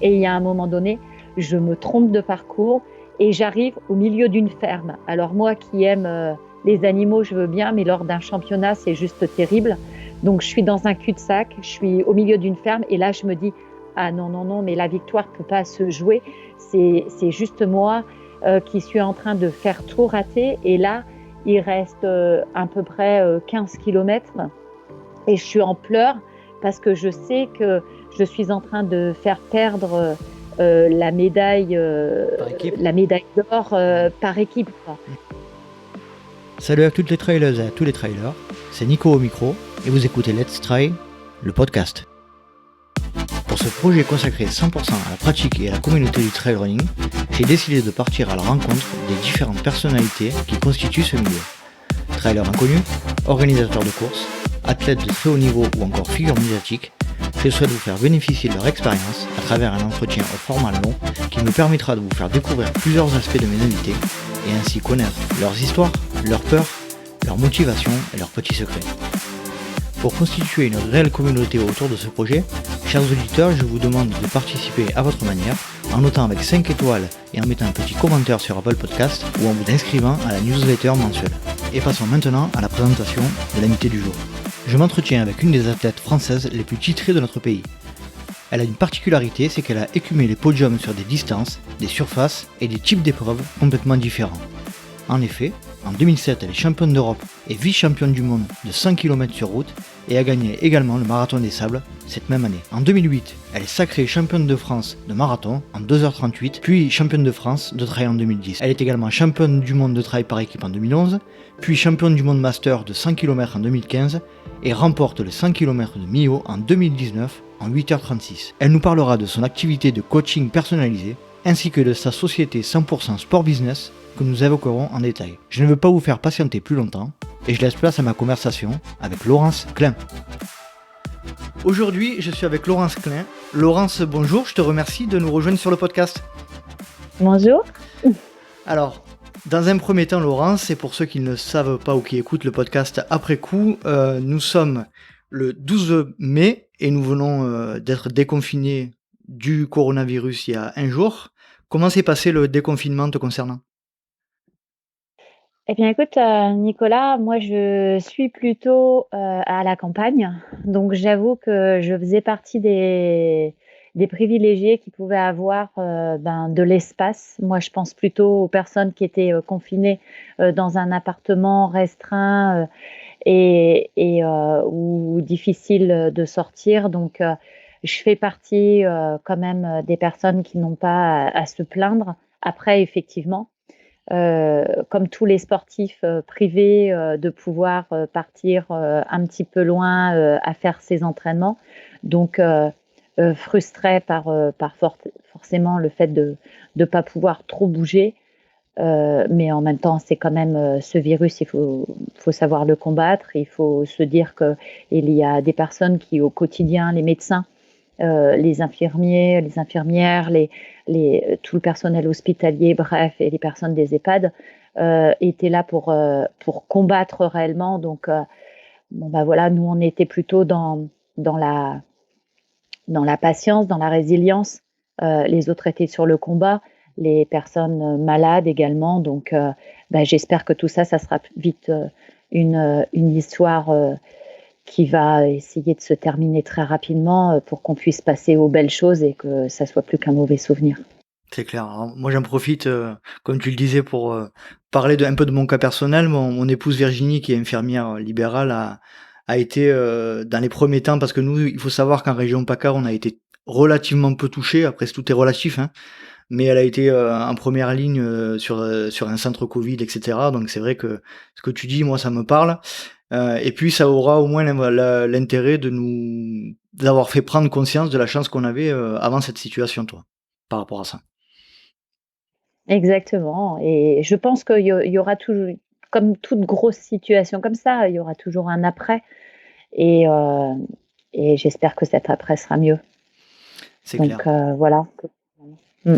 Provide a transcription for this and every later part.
Et il y a un moment donné, je me trompe de parcours et j'arrive au milieu d'une ferme. Alors moi qui aime les animaux, je veux bien, mais lors d'un championnat, c'est juste terrible. Donc je suis dans un cul-de-sac, je suis au milieu d'une ferme et là je me dis ah non, non, non, mais la victoire ne peut pas se jouer. C'est juste moi qui suis en train de faire tout rater. Et là, il reste à peu près 15 kilomètres et je suis en pleurs parce que je sais que je suis en train de faire perdre la médaille Par équipe. d'or par équipe, quoi. Salut à toutes les trailers et à tous les trailers, c'est Nico au micro et vous écoutez Let's Try, le podcast. Pour ce projet consacré 100% à la pratique et à la communauté du trail running, j'ai décidé de partir à la rencontre des différentes personnalités qui constituent ce milieu. Trailers inconnus, organisateurs de courses, athlètes de très haut niveau ou encore figures médiatiques, je souhaite vous faire bénéficier de leur expérience à travers un entretien au format long qui me permettra de vous faire découvrir plusieurs aspects de mes invités et ainsi connaître leurs histoires, leurs peurs, leurs motivations et leurs petits secrets. Pour constituer une réelle communauté autour de ce projet, chers auditeurs, je vous demande de participer à votre manière en notant avec 5 étoiles et en mettant un petit commentaire sur Apple Podcast ou en vous inscrivant à la newsletter mensuelle. Et passons maintenant à la présentation de l'invité du jour. Je m'entretiens avec une des athlètes françaises les plus titrées de notre pays. Elle a une particularité, c'est qu'elle a écumé les podiums sur des distances, des surfaces et des types d'épreuves complètement différents. En effet, en 2007, elle est championne d'Europe et vice-championne du monde de 100 km sur route et a gagné également le marathon des sables cette même année. En 2008, elle est sacrée championne de France de marathon en 2h38, puis championne de France de trail en 2010. Elle est également championne du monde de trail par équipe en 2011, puis championne du monde master de 100 km en 2015 et remporte le 100 km de Millau en 2019 en 8h36. Elle nous parlera de son activité de coaching personnalisé ainsi que de sa société 100% sport business que nous évoquerons en détail. Je ne veux pas vous faire patienter plus longtemps et je laisse place à ma conversation avec Laurence Klein. Aujourd'hui, je suis avec Laurence Klein. Laurence, bonjour, je te remercie de nous rejoindre sur le podcast. Bonjour. Alors, dans un premier temps, Laurence, et pour ceux qui ne savent pas ou qui écoutent le podcast après coup, nous sommes le 12 mai et nous venons d'être déconfinés du coronavirus il y a un jour. Comment s'est passé le déconfinement te concernant ? Eh bien, écoute, Nicolas, moi, je suis plutôt à la campagne. Donc, j'avoue que je faisais partie des privilégiés qui pouvaient avoir de l'espace. Moi, je pense plutôt aux personnes qui étaient confinées dans un appartement restreint ou difficile de sortir. Donc, je fais partie quand même des personnes qui n'ont pas à se plaindre. Après, effectivement, comme tous les sportifs privés, de pouvoir partir un petit peu loin à faire ses entraînements. Donc, frustrée par forcément le fait de ne pas pouvoir trop bouger. Mais en même temps, c'est quand même ce virus, il faut savoir le combattre. Il faut se dire qu'il y a des personnes qui, au quotidien, les médecins, les infirmiers, les infirmières, tout le personnel hospitalier, bref, et les personnes des EHPAD étaient là pour combattre réellement. Donc, voilà, nous, on était plutôt dans la patience, dans la résilience. Les autres étaient sur le combat, les personnes malades également. Donc, j'espère que tout ça sera vite une histoire qui va essayer de se terminer très rapidement pour qu'on puisse passer aux belles choses et que ça soit plus qu'un mauvais souvenir. C'est clair. Alors, moi, j'en profite, comme tu le disais, pour parler un peu de mon cas personnel. Mon épouse Virginie, qui est infirmière libérale, a été dans les premiers temps, parce que nous, il faut savoir qu'en région PACA, on a été relativement peu touchés. Après, tout est relatif, hein. Mais elle a été en première ligne sur un centre Covid, etc. Donc c'est vrai que ce que tu dis, moi, ça me parle. Et puis ça aura au moins l'intérêt d'avoir fait prendre conscience de la chance qu'on avait avant cette situation, toi, par rapport à ça. Exactement. Et je pense qu'il y aura toujours, comme toute grosse situation comme ça, il y aura toujours un après. Et, euh, et j'espère que cet après sera mieux. C'est Donc clair. voilà. Mm.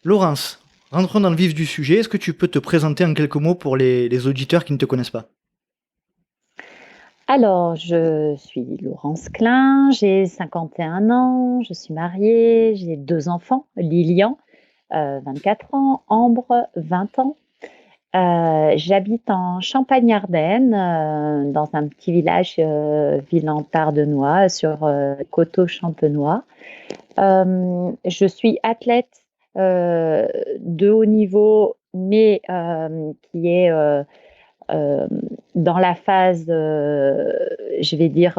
Laurence, rentrons dans le vif du sujet. Est-ce que tu peux te présenter en quelques mots pour les auditeurs qui ne te connaissent pas ? Alors, je suis Laurence Klein, j'ai 51 ans, je suis mariée, j'ai 2 enfants, Lilian, 24 ans, Ambre, 20 ans. J'habite en Champagne-Ardenne, dans un petit village, Villans-Tardenois, sur Coteau Champenois. Je suis athlète de haut niveau, mais qui est euh, dans la phase, je vais dire,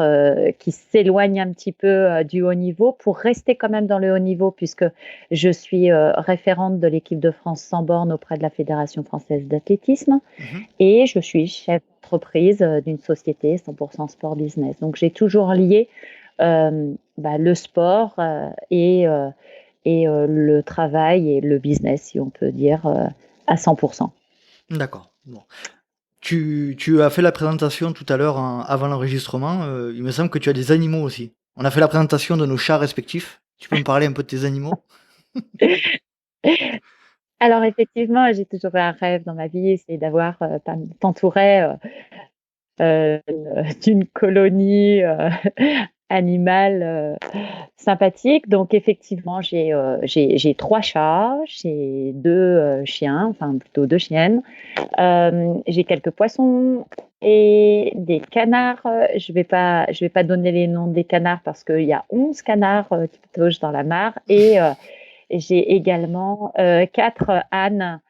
qui s'éloigne un petit peu du haut niveau pour rester quand même dans le haut niveau, puisque je suis référente de l'équipe de France sans bornes auprès de la Fédération française d'athlétisme Mhm. et je suis chef d'entreprise d'une société 100% sport business. Donc j'ai toujours lié le sport et le travail et le business, si on peut dire, à 100%. D'accord. Bon. Tu as fait la présentation tout à l'heure avant l'enregistrement. Il me semble que tu as des animaux aussi. On a fait la présentation de nos chats respectifs. Tu peux me parler un peu de tes animaux? Alors effectivement, j'ai toujours eu un rêve dans ma vie, c'est d'avoir t'entourer d'une colonie animale sympathique. Donc effectivement, j'ai 3 chats, j'ai 2 chiens, enfin plutôt 2 chiennes. J'ai quelques poissons et des canards. Je vais pas donner les noms des canards parce qu'il y a 11 canards qui pataugent dans la mare et j'ai également 4 ânes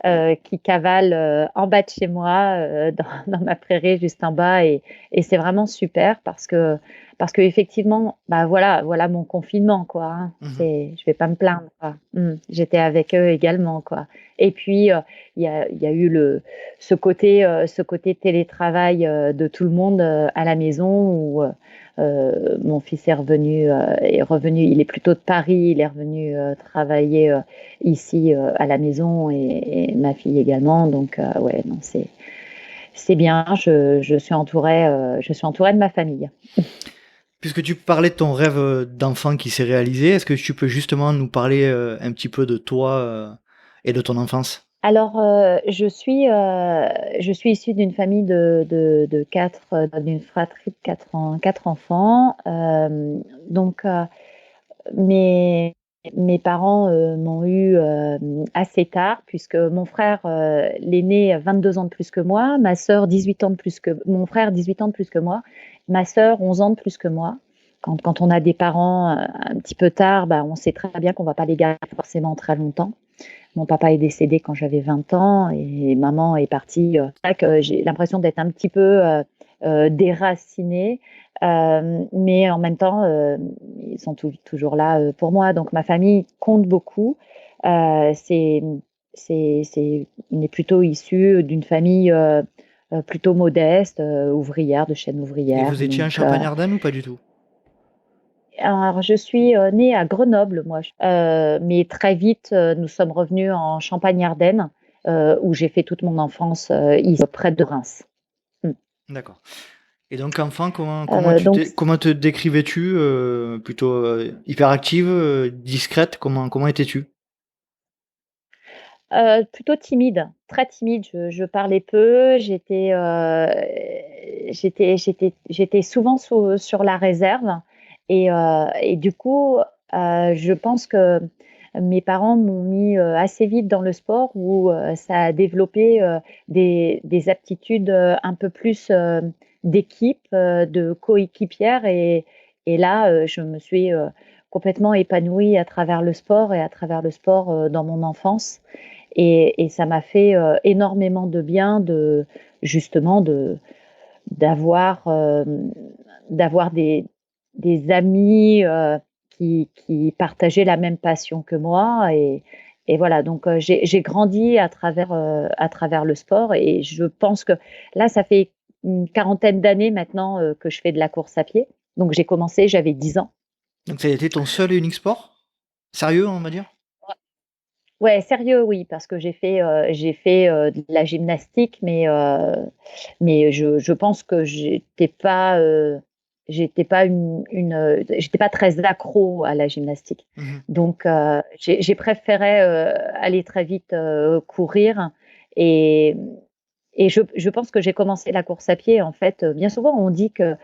euh, qui cavalent en bas de chez moi, dans ma prairie juste en bas. Et c'est vraiment super parce que effectivement, bah voilà mon confinement, quoi. Hein. Mhm. Je vais pas me plaindre, quoi. J'étais avec eux également, quoi. Et puis, il y a eu ce côté télétravail de tout le monde à la maison où mon fils est revenu, il est plutôt de Paris, il est revenu travailler ici à la maison et ma fille également. Donc ouais, non, c'est bien. Je suis entourée de ma famille. Puisque tu parlais de ton rêve d'enfant qui s'est réalisé, est-ce que tu peux justement nous parler un petit peu de toi et de ton enfance? Alors, je suis issue d'une famille de quatre, d'une fratrie de quatre enfants. Donc, mes parents m'ont eu assez tard, puisque mon frère, l'aîné, a 22 ans de plus que moi, ma sœur 18 ans de plus que mon frère 18 ans de plus que moi, ma sœur 11 ans de plus que moi. Quand on a des parents un petit peu tard, bah, on sait très bien qu'on va pas les garder forcément très longtemps. Mon papa est décédé quand j'avais 20 ans et maman est partie. C'est vrai que j'ai l'impression d'être un petit peu déracinée, mais en même temps, ils sont toujours là pour moi. Donc ma famille compte beaucoup. C'est, on est plutôt issu d'une famille plutôt modeste, ouvrière, de chaîne Et ouvrière. vous étiez en Donc, Champagne-Ardenne ou pas du tout? alors, je suis née à Grenoble, moi. Mais très vite, nous sommes revenus en Champagne-Ardenne, où j'ai fait toute mon enfance, ici, près de Reims. Mm. D'accord. Et donc enfant, Donc, comment te décrivais-tu? Plutôt hyperactive, discrète, comment étais-tu? plutôt timide, très timide. Je parlais peu. J'étais souvent sur la réserve. Et du coup, je pense que mes parents m'ont mis assez vite dans le sport où ça a développé des aptitudes un peu plus d'équipe, de coéquipière. Et là, je me suis complètement épanouie à travers le sport et à travers le sport dans mon enfance. Et ça m'a fait énormément de bien justement d'avoir euh, d'avoir des amis qui partageaient la même passion que moi. Et voilà, donc j'ai grandi à travers le sport. Et je pense que là, ça fait une quarantaine d'années maintenant que je fais de la course à pied. Donc j'ai commencé, j'avais 10 ans. Donc ça a été ton seul et unique sport? Sérieux, on va dire? Ouais, sérieux, oui, parce que j'ai fait de la gymnastique, mais je pense que j'étais pas très accro à la gymnastique. Mhm. Donc, j'ai préféré aller très vite courir et, Et je pense que j'ai commencé la course à pied, en fait, bien souvent on dit que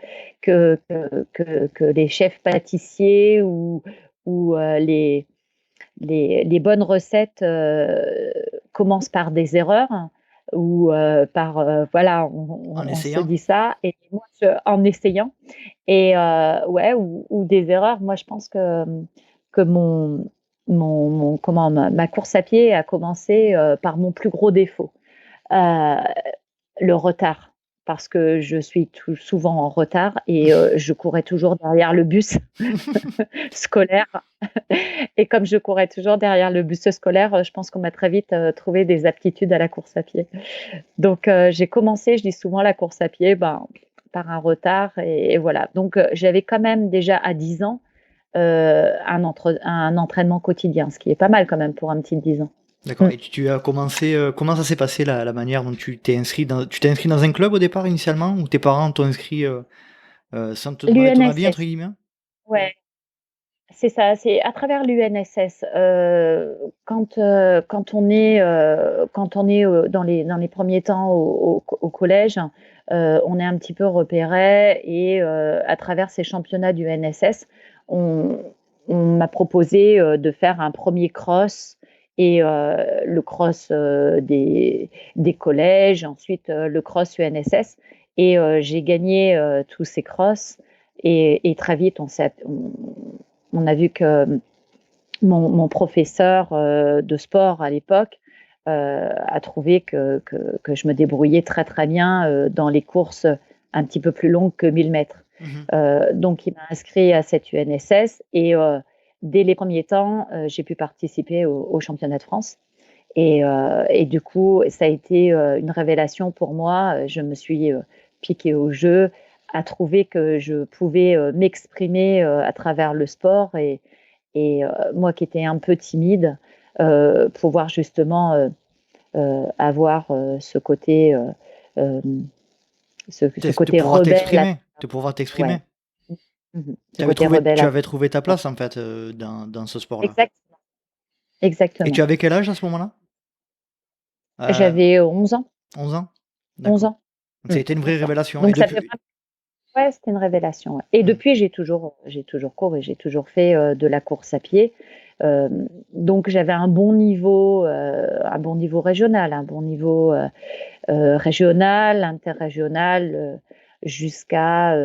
les chefs pâtissiers ou les bonnes recettes commencent par des erreurs ou voilà, En on se essayant? dit ça. Et moi, en essayant, et ouais, ou des erreurs. Moi, je pense que ma course à pied a commencé par mon plus gros défaut. Euh, le retard, parce que je suis souvent en retard et je courais toujours derrière le bus scolaire. Et comme je courais toujours derrière le bus scolaire, je pense qu'on m'a très vite trouvé des aptitudes à la course à pied. Donc j'ai commencé, je dis souvent, la course à pied par un retard et voilà. Donc j'avais quand même déjà à 10 ans un entraînement quotidien, ce qui est pas mal quand même pour un petit de 10 ans. D'accord. Et tu as commencé, comment ça s'est passé la manière dont tu t'es inscrit dans un club au départ initialement ou tes parents t'ont inscrit sans te demander ton avis entre L'UNSS, guillemets? ouais. C'est ça, c'est à travers l'UNSS. Quand on est dans les premiers temps au collège, on est un petit peu repéré et à travers ces championnats du NSS, on, on m'a proposé de faire un premier cross et le cross des collèges, ensuite le cross UNSS. Et j'ai gagné tous ces crosses et très vite on a vu que mon professeur de sport à l'époque a trouvé que je me débrouillais très très bien dans les courses un petit peu plus longues que 1000 mètres. Mmh. Donc il m'a inscrit à cette UNSS et dès les premiers temps, j'ai pu participer au championnat de France. Et du coup, ça a été une révélation pour moi. Je me suis piquée au jeu, à trouver que je pouvais m'exprimer à travers le sport et moi qui étais un peu timide, pouvoir justement avoir euh, ce De côté pouvoir rebelle. t'exprimer, de pouvoir Ouais. t'exprimer. Mhm. Ce côté rebelle. Tu avais trouvé ta place en fait, dans ce sport-là. Exactement. Et Exactement. tu avais quel âge à ce moment-là? Heu, J'avais 11 ans. 11 ans? 11 D'accord. ans. Donc ça a Mm, été une vraie 11 ans. révélation et Donc ça fait depuis Ouais, c'était une révélation, ouais. Et mmh, depuis, j'ai toujours couru, j'ai toujours fait de la course à pied. Donc j'avais un bon niveau régional, un bon niveau régional, interrégional, jusqu'à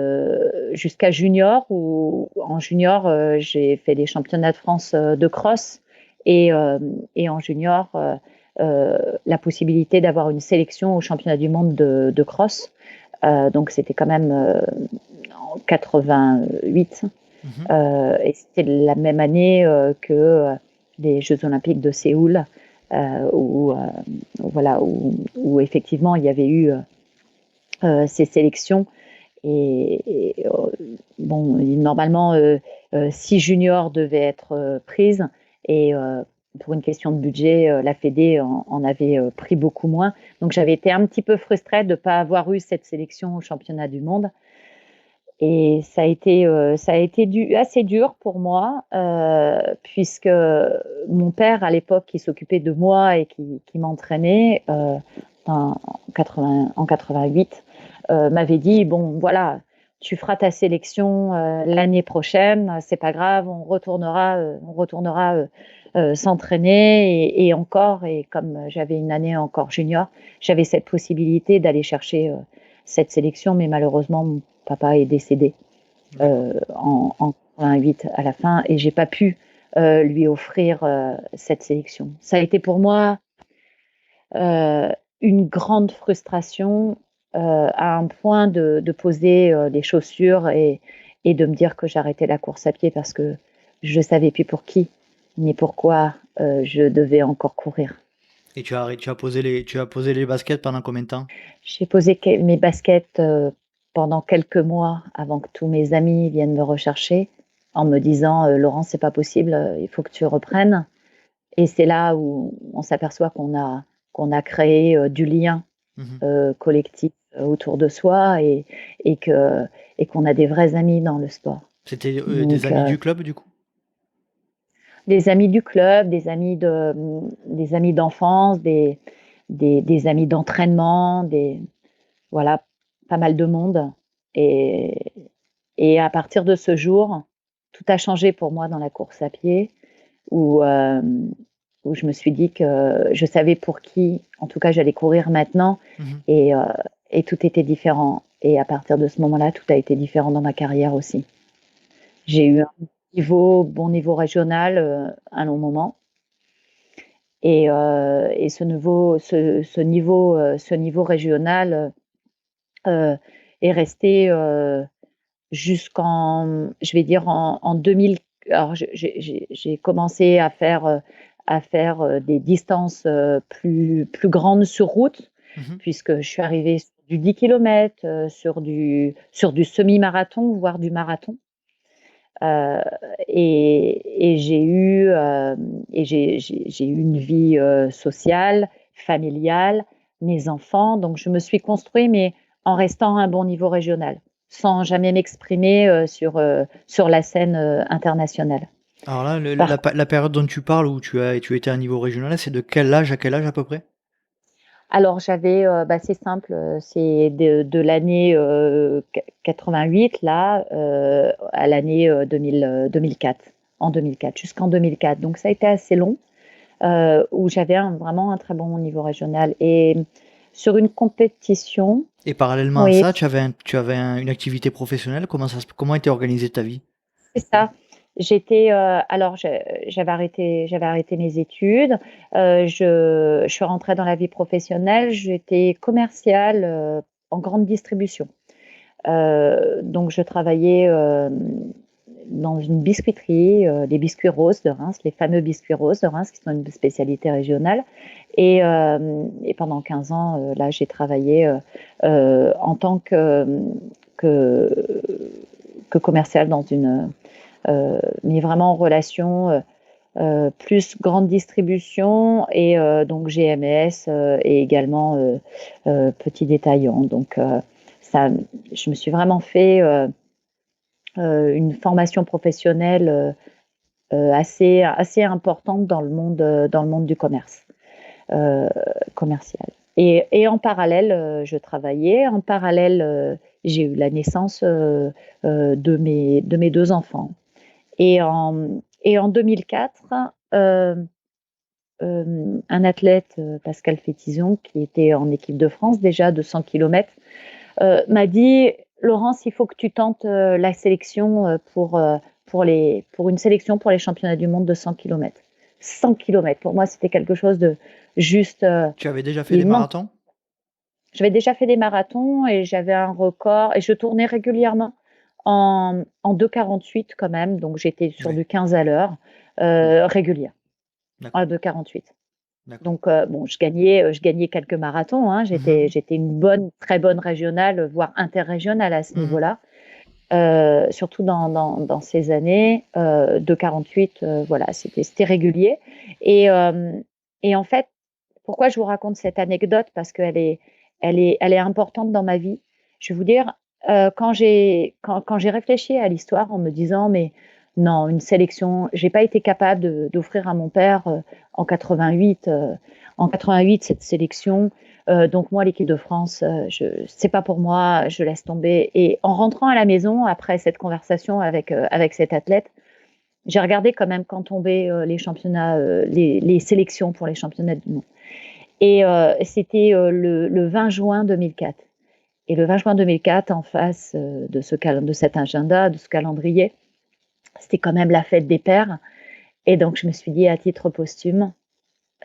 junior. Où en junior, j'ai fait des championnats de France de cross et en junior, la possibilité d'avoir une sélection au championnat du monde de cross. Donc c'était quand même en 88 mmh. et c'était la même année que les Jeux Olympiques de Séoul voilà, où effectivement il y avait eu ces sélections et bon, normalement 6 juniors devaient être prises et pour une question de budget, la Fédé en avait pris beaucoup moins. Donc j'avais été un petit peu frustrée de ne pas avoir eu cette sélection au championnat du monde. Et ça a été assez dur pour moi, puisque mon père, à l'époque, qui s'occupait de moi et qui m'entraînait en 88, m'avait dit, bon, voilà, tu feras ta sélection l'année prochaine, c'est pas grave, on retournera s'entraîner et encore. Et comme j'avais une année encore junior, j'avais cette possibilité d'aller chercher cette sélection, mais malheureusement, mon papa est décédé D'accord. en 88 à la fin et j'ai pas pu lui offrir cette sélection. Ça a été pour moi euh, une grande frustration à un point de poser les chaussures et de me dire que j'arrêtais la course à pied parce que je savais plus pour qui ni pourquoi je devais encore courir. Et tu as posé les baskets pendant combien de temps? J'ai posé mes baskets pendant quelques mois avant que tous mes amis viennent me rechercher en me disant Laurence, c'est pas possible, il faut que tu reprennes. Et c'est là où on s'aperçoit qu'on a créé du lien Mmh. collectif autour de soi et qu'on a des vrais amis dans le sport. C'était, des Donc, amis du club du coup? des amis du club, des amis d'enfance, des amis d'entraînement, voilà, pas mal de monde. Et, et à partir de ce jour, tout a changé pour moi dans la course à pied, où, euh, où je me suis dit que je savais pour qui, en tout cas, j'allais courir maintenant, Mhm. et, euh, et tout était différent. Et à partir de ce moment-là, tout a été différent dans ma carrière aussi. J'ai eu un bon niveau régional un long moment. Et ce niveau régional euh, est resté jusqu'en, je vais dire, en 2000. Alors, j'ai commencé à faire des distances plus grandes sur route, Mhm. puisque je suis arrivée sur du 10 km, sur du semi-marathon, voire du marathon. Euh, et j'ai eu, j'ai eu une vie sociale, familiale, mes enfants. Donc, je me suis construit, mais en restant à un bon niveau régional, sans jamais m'exprimer sur la scène internationale. Alors là, Par la période dont tu parles où tu étais à un niveau régional, c'est de quel âge à quel âge à peu près? Alors j'avais, c'est simple, c'est de l'année 88 là à l'année 2004, en 2004, jusqu'en 2004. Donc ça a été assez long, où j'avais vraiment un très bon niveau régional. Et sur une compétition, Et parallèlement à oui, ça, une activité professionnelle. Comment était organisée ta vie? c'est ça. Alors j'avais arrêté mes études. Je suis rentrée dans la vie professionnelle. J'étais commerciale en grande distribution. Donc je travaillais dans une biscuiterie, les biscuits roses de Reims, les fameux biscuits roses de Reims, qui sont une spécialité régionale. Et pendant 15 ans, là, j'ai travaillé en tant que, que commercial dans mais vraiment en relation plus grande distribution et donc GMS et également petit détaillant. Donc ça, je me suis vraiment fait une formation professionnelle assez importante dans le monde du commerce commercial. Et en parallèle, je travaillais. En parallèle, j'ai eu la naissance de mes deux enfants. Et en 2004, un athlète, Pascal Fétizon, qui était en équipe de France déjà de 100 km, m'a dit: Laurence, il faut que tu tentes la sélection pour une sélection pour les championnats du monde de 100 km. 100 km, pour moi, c'était quelque chose de juste Tu avais déjà fait des immense. marathons? J'avais déjà fait des marathons et j'avais un record et je tournais régulièrement en 2,48 quand même, donc j'étais sur Oui, du 15 à l'heure régulière, à d'accord, 2,48. d'accord. Donc bon, je gagnais quelques marathons, hein. Mhm. J'étais une très bonne régionale, voire interrégionale à ce Mhm. niveau-là. Surtout dans ces années, 2,48, voilà, c'était régulier. Et, euh, et en fait, pourquoi je vous raconte cette anecdote? Parce elle est importante dans ma vie. Je vais vous dire, quand j'ai réfléchi à l'histoire en me disant, mais non, une sélection, j'ai pas été capable d'offrir à mon père en 88, en 88 cette sélection. Donc moi, l'équipe de France, c'est pas pour moi, je laisse tomber. Et en rentrant à la maison après cette conversation avec cet athlète, j'ai regardé quand même quand tombaient les championnats, les sélections pour les championnats du monde. Et c'était le 20 juin 2004. Et le 20 juin 2004, en face de cet agenda, de ce calendrier, c'était quand même la fête des pères. Et donc, je me suis dit, à titre posthume,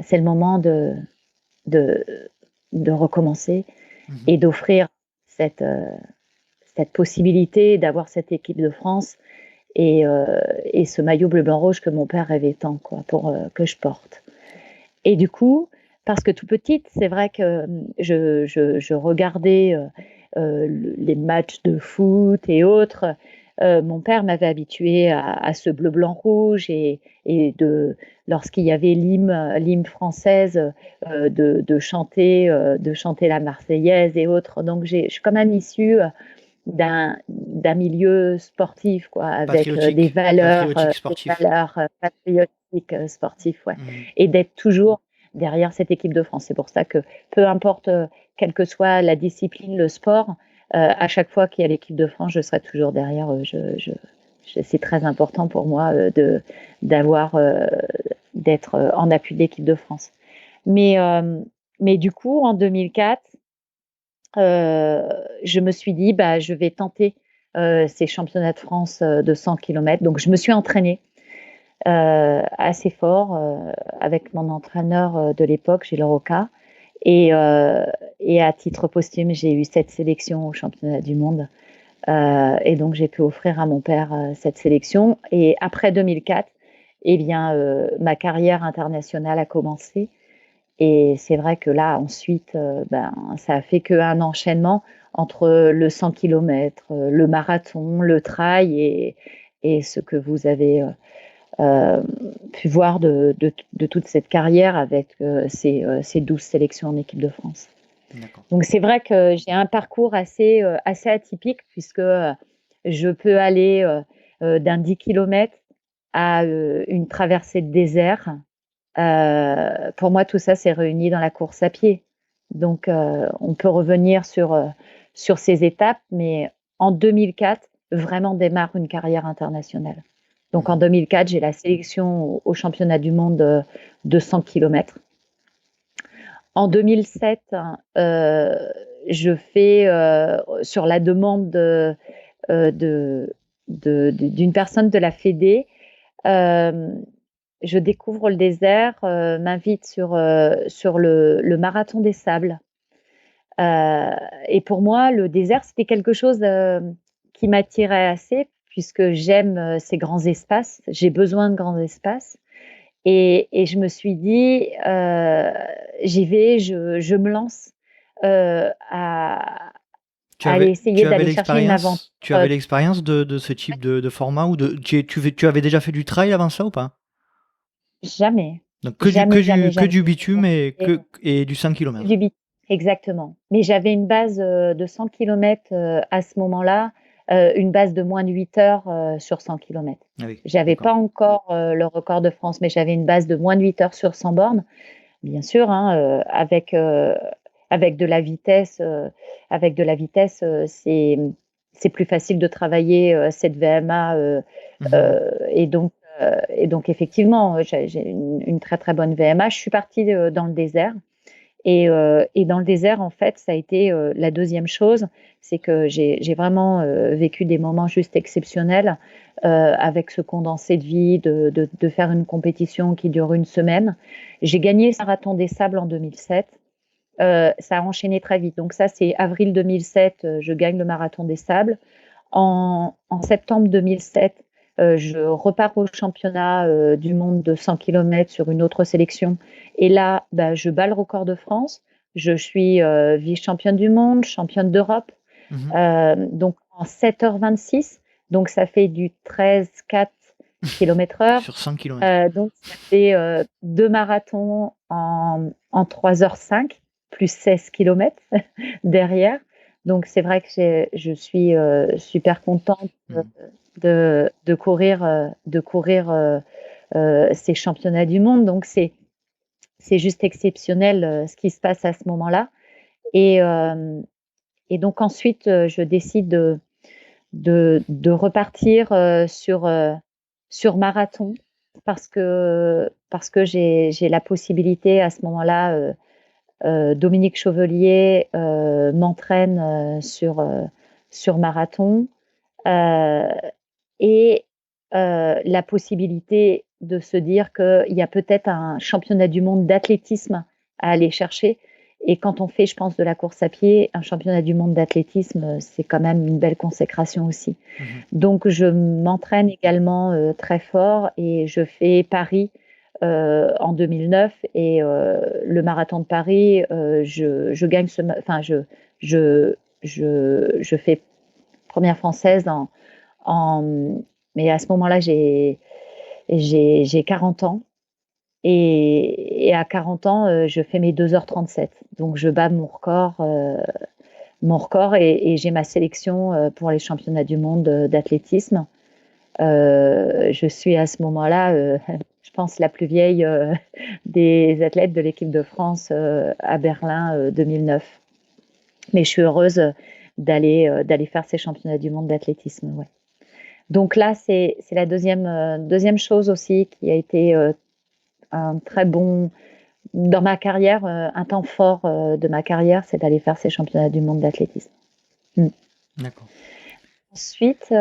c'est le moment de, de recommencer Mhm. et d'offrir cette, cette possibilité d'avoir cette équipe de France et ce maillot bleu-blanc-rouge que mon père rêvait tant quoi, pour que je porte. Et du coup, parce que tout petite, c'est vrai que je regardais les matchs de foot et autres. Mon père m'avait habituée à ce bleu, blanc, rouge et lorsqu'il y avait l'hymne française, de chanter la Marseillaise et autres. Donc, je suis quand même issue d'un milieu sportif, quoi, avec Patriotique, patriotique des sportif. valeurs patriotiques sportives, ouais. Mhm. Et d'être toujours derrière cette équipe de France. C'est pour ça que peu importe, quelle que soit la discipline, le sport, à chaque fois qu'il y a l'équipe de France, je serai toujours derrière. C'est très important pour moi d'être en appui de l'équipe de France. Mais du coup, en 2004, je me suis dit, je vais tenter ces championnats de France de 100 km. Donc, je me suis entraînée assez fort avec mon entraîneur de l'époque, Gilles Roca. Et à titre posthume, j'ai eu cette sélection au championnat du monde. Et donc, j'ai pu offrir à mon père cette sélection. Et après 2004, ma carrière internationale a commencé. Et c'est vrai que là, ensuite, ça a fait qu'un enchaînement entre le 100 km, le marathon, le trail et ce que vous avez pu voir de toute cette carrière avec ces 12 sélections en équipe de France. D'accord. Donc, c'est vrai que j'ai un parcours assez atypique puisque je peux aller d'un 10 km à une traversée de désert. Pour moi, tout ça s'est réuni dans la course à pied. Donc, on peut revenir sur ces étapes, mais en 2004, vraiment démarre une carrière internationale. Donc, en 2004, j'ai la sélection au championnat du monde de 100 km. En 2007, je fais, sur la demande d'une personne de la Fédé, je découvre le désert, m'invite sur le marathon des sables. Et pour moi, le désert, c'était quelque chose qui m'attirait assez, puisque j'aime ces grands espaces. J'ai besoin de grands espaces. Et je me suis dit, j'y vais, je me lance à aller essayer d'aller chercher une aventure. Tu avais l'expérience de ce type de format ou tu avais déjà fait du trail avant ça ou pas? Jamais. Donc Jamais. que du bitume et du 100 km. Du bitume, exactement. Mais j'avais une base de 100 km à ce moment-là, une base de moins de 8 heures sur 100 km. Ah oui, J'avais pas encore le record de France, mais j'avais une base de moins de 8 heures sur 100 bornes. Bien sûr, hein, avec de la vitesse, c'est plus facile de travailler cette VMA. Et donc effectivement, j'ai une très très bonne VMA. Je suis partie dans le désert. Et dans le désert, en fait, ça a été la deuxième chose, c'est que j'ai vraiment vécu des moments juste exceptionnels avec ce condensé de vie, de faire une compétition qui dure une semaine. J'ai gagné le marathon des sables en 2007. Ça a enchaîné très vite. Donc ça, c'est avril 2007, je gagne le marathon des sables. En septembre 2007, je repars au championnat du monde de 100 km sur une autre sélection. Et là, je bats le record de France. Je suis vice-championne du monde, championne d'Europe. Donc en 7h26. Donc ça fait du 13,4 km/h. Sur 100 km. Donc ça fait 2 marathons en 3h05, plus 16 km derrière. Donc c'est vrai que je suis super contente de courir ces championnats du monde. Donc c'est juste exceptionnel ce qui se passe à ce moment-là. Et donc ensuite, je décide de repartir sur marathon parce que j'ai la possibilité à ce moment-là. Dominique Chauvelier m'entraîne sur marathon et la possibilité de se dire qu'il y a peut-être un championnat du monde d'athlétisme à aller chercher. Et quand on fait, je pense, de la course à pied, un championnat du monde d'athlétisme, c'est quand même une belle consécration aussi. Donc, je m'entraîne également très fort et je fais Paris en 2009 et le marathon de Paris, je gagne je fais première française mais à ce moment-là, j'ai 40 ans. Et à 40 ans, je fais mes 2h37. Donc, je bats mon record et j'ai ma sélection pour les championnats du monde d'athlétisme. Je suis à ce moment-là, je pense, la plus vieille des athlètes de l'équipe de France à Berlin 2009. Mais je suis heureuse d'aller faire ces championnats du monde d'athlétisme. Ouais. Donc là, c'est la deuxième chose aussi qui a été un très bon dans ma carrière, un temps fort de ma carrière, c'est d'aller faire ces championnats du monde d'athlétisme. D'accord. Ensuite,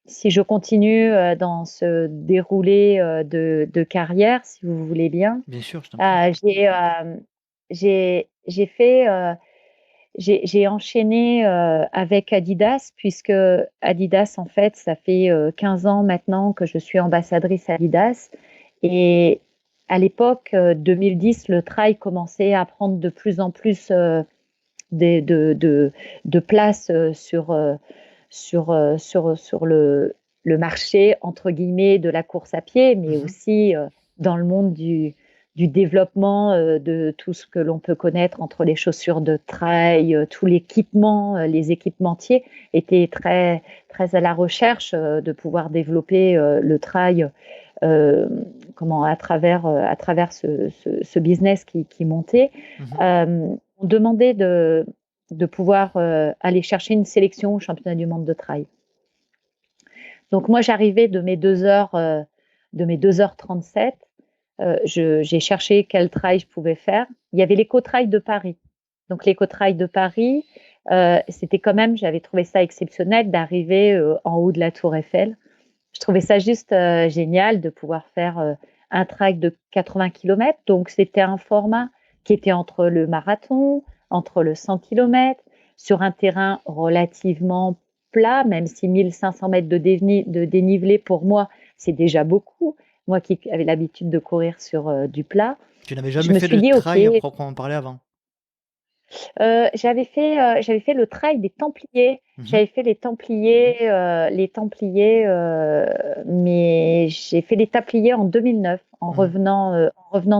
si je continue dans ce déroulé de carrière, si vous voulez bien, Bien sûr, je t'en prie. j'ai fait, j'ai enchaîné avec Adidas, puisque Adidas, en fait, ça fait 15 ans maintenant que je suis ambassadrice Adidas. Et à l'époque, 2010, le trail commençait à prendre de plus en plus de place sur le marché, entre guillemets, de la course à pied, mais aussi dans le monde du développement de tout ce que l'on peut connaître entre les chaussures de trail, tout l'équipement, les équipementiers étaient très, très à la recherche de pouvoir développer le trail à travers ce business qui montait. On demandait de pouvoir aller chercher une sélection au championnat du monde de trail. Donc moi, j'arrivais de mes 2h37. J'ai cherché quel trail je pouvais faire. Il y avait l'éco-trail de Paris. Donc l'éco-trail de Paris, c'était quand même, j'avais trouvé ça exceptionnel d'arriver en haut de la Tour Eiffel. Je trouvais ça juste génial de pouvoir faire un trail de 80 km. Donc c'était un format qui était entre le marathon, entre le 100 km, sur un terrain relativement plat, même si 1500 mètres de dénivelé pour moi, c'est déjà beaucoup. Moi qui avais l'habitude de courir sur du plat, Tu n'avais je jamais me fait suis de dit, OK, trail à proprement parler avant? j'avais fait le trail des Templiers. J'avais fait les Templiers, mais j'ai fait les Templiers en 2009, en revenant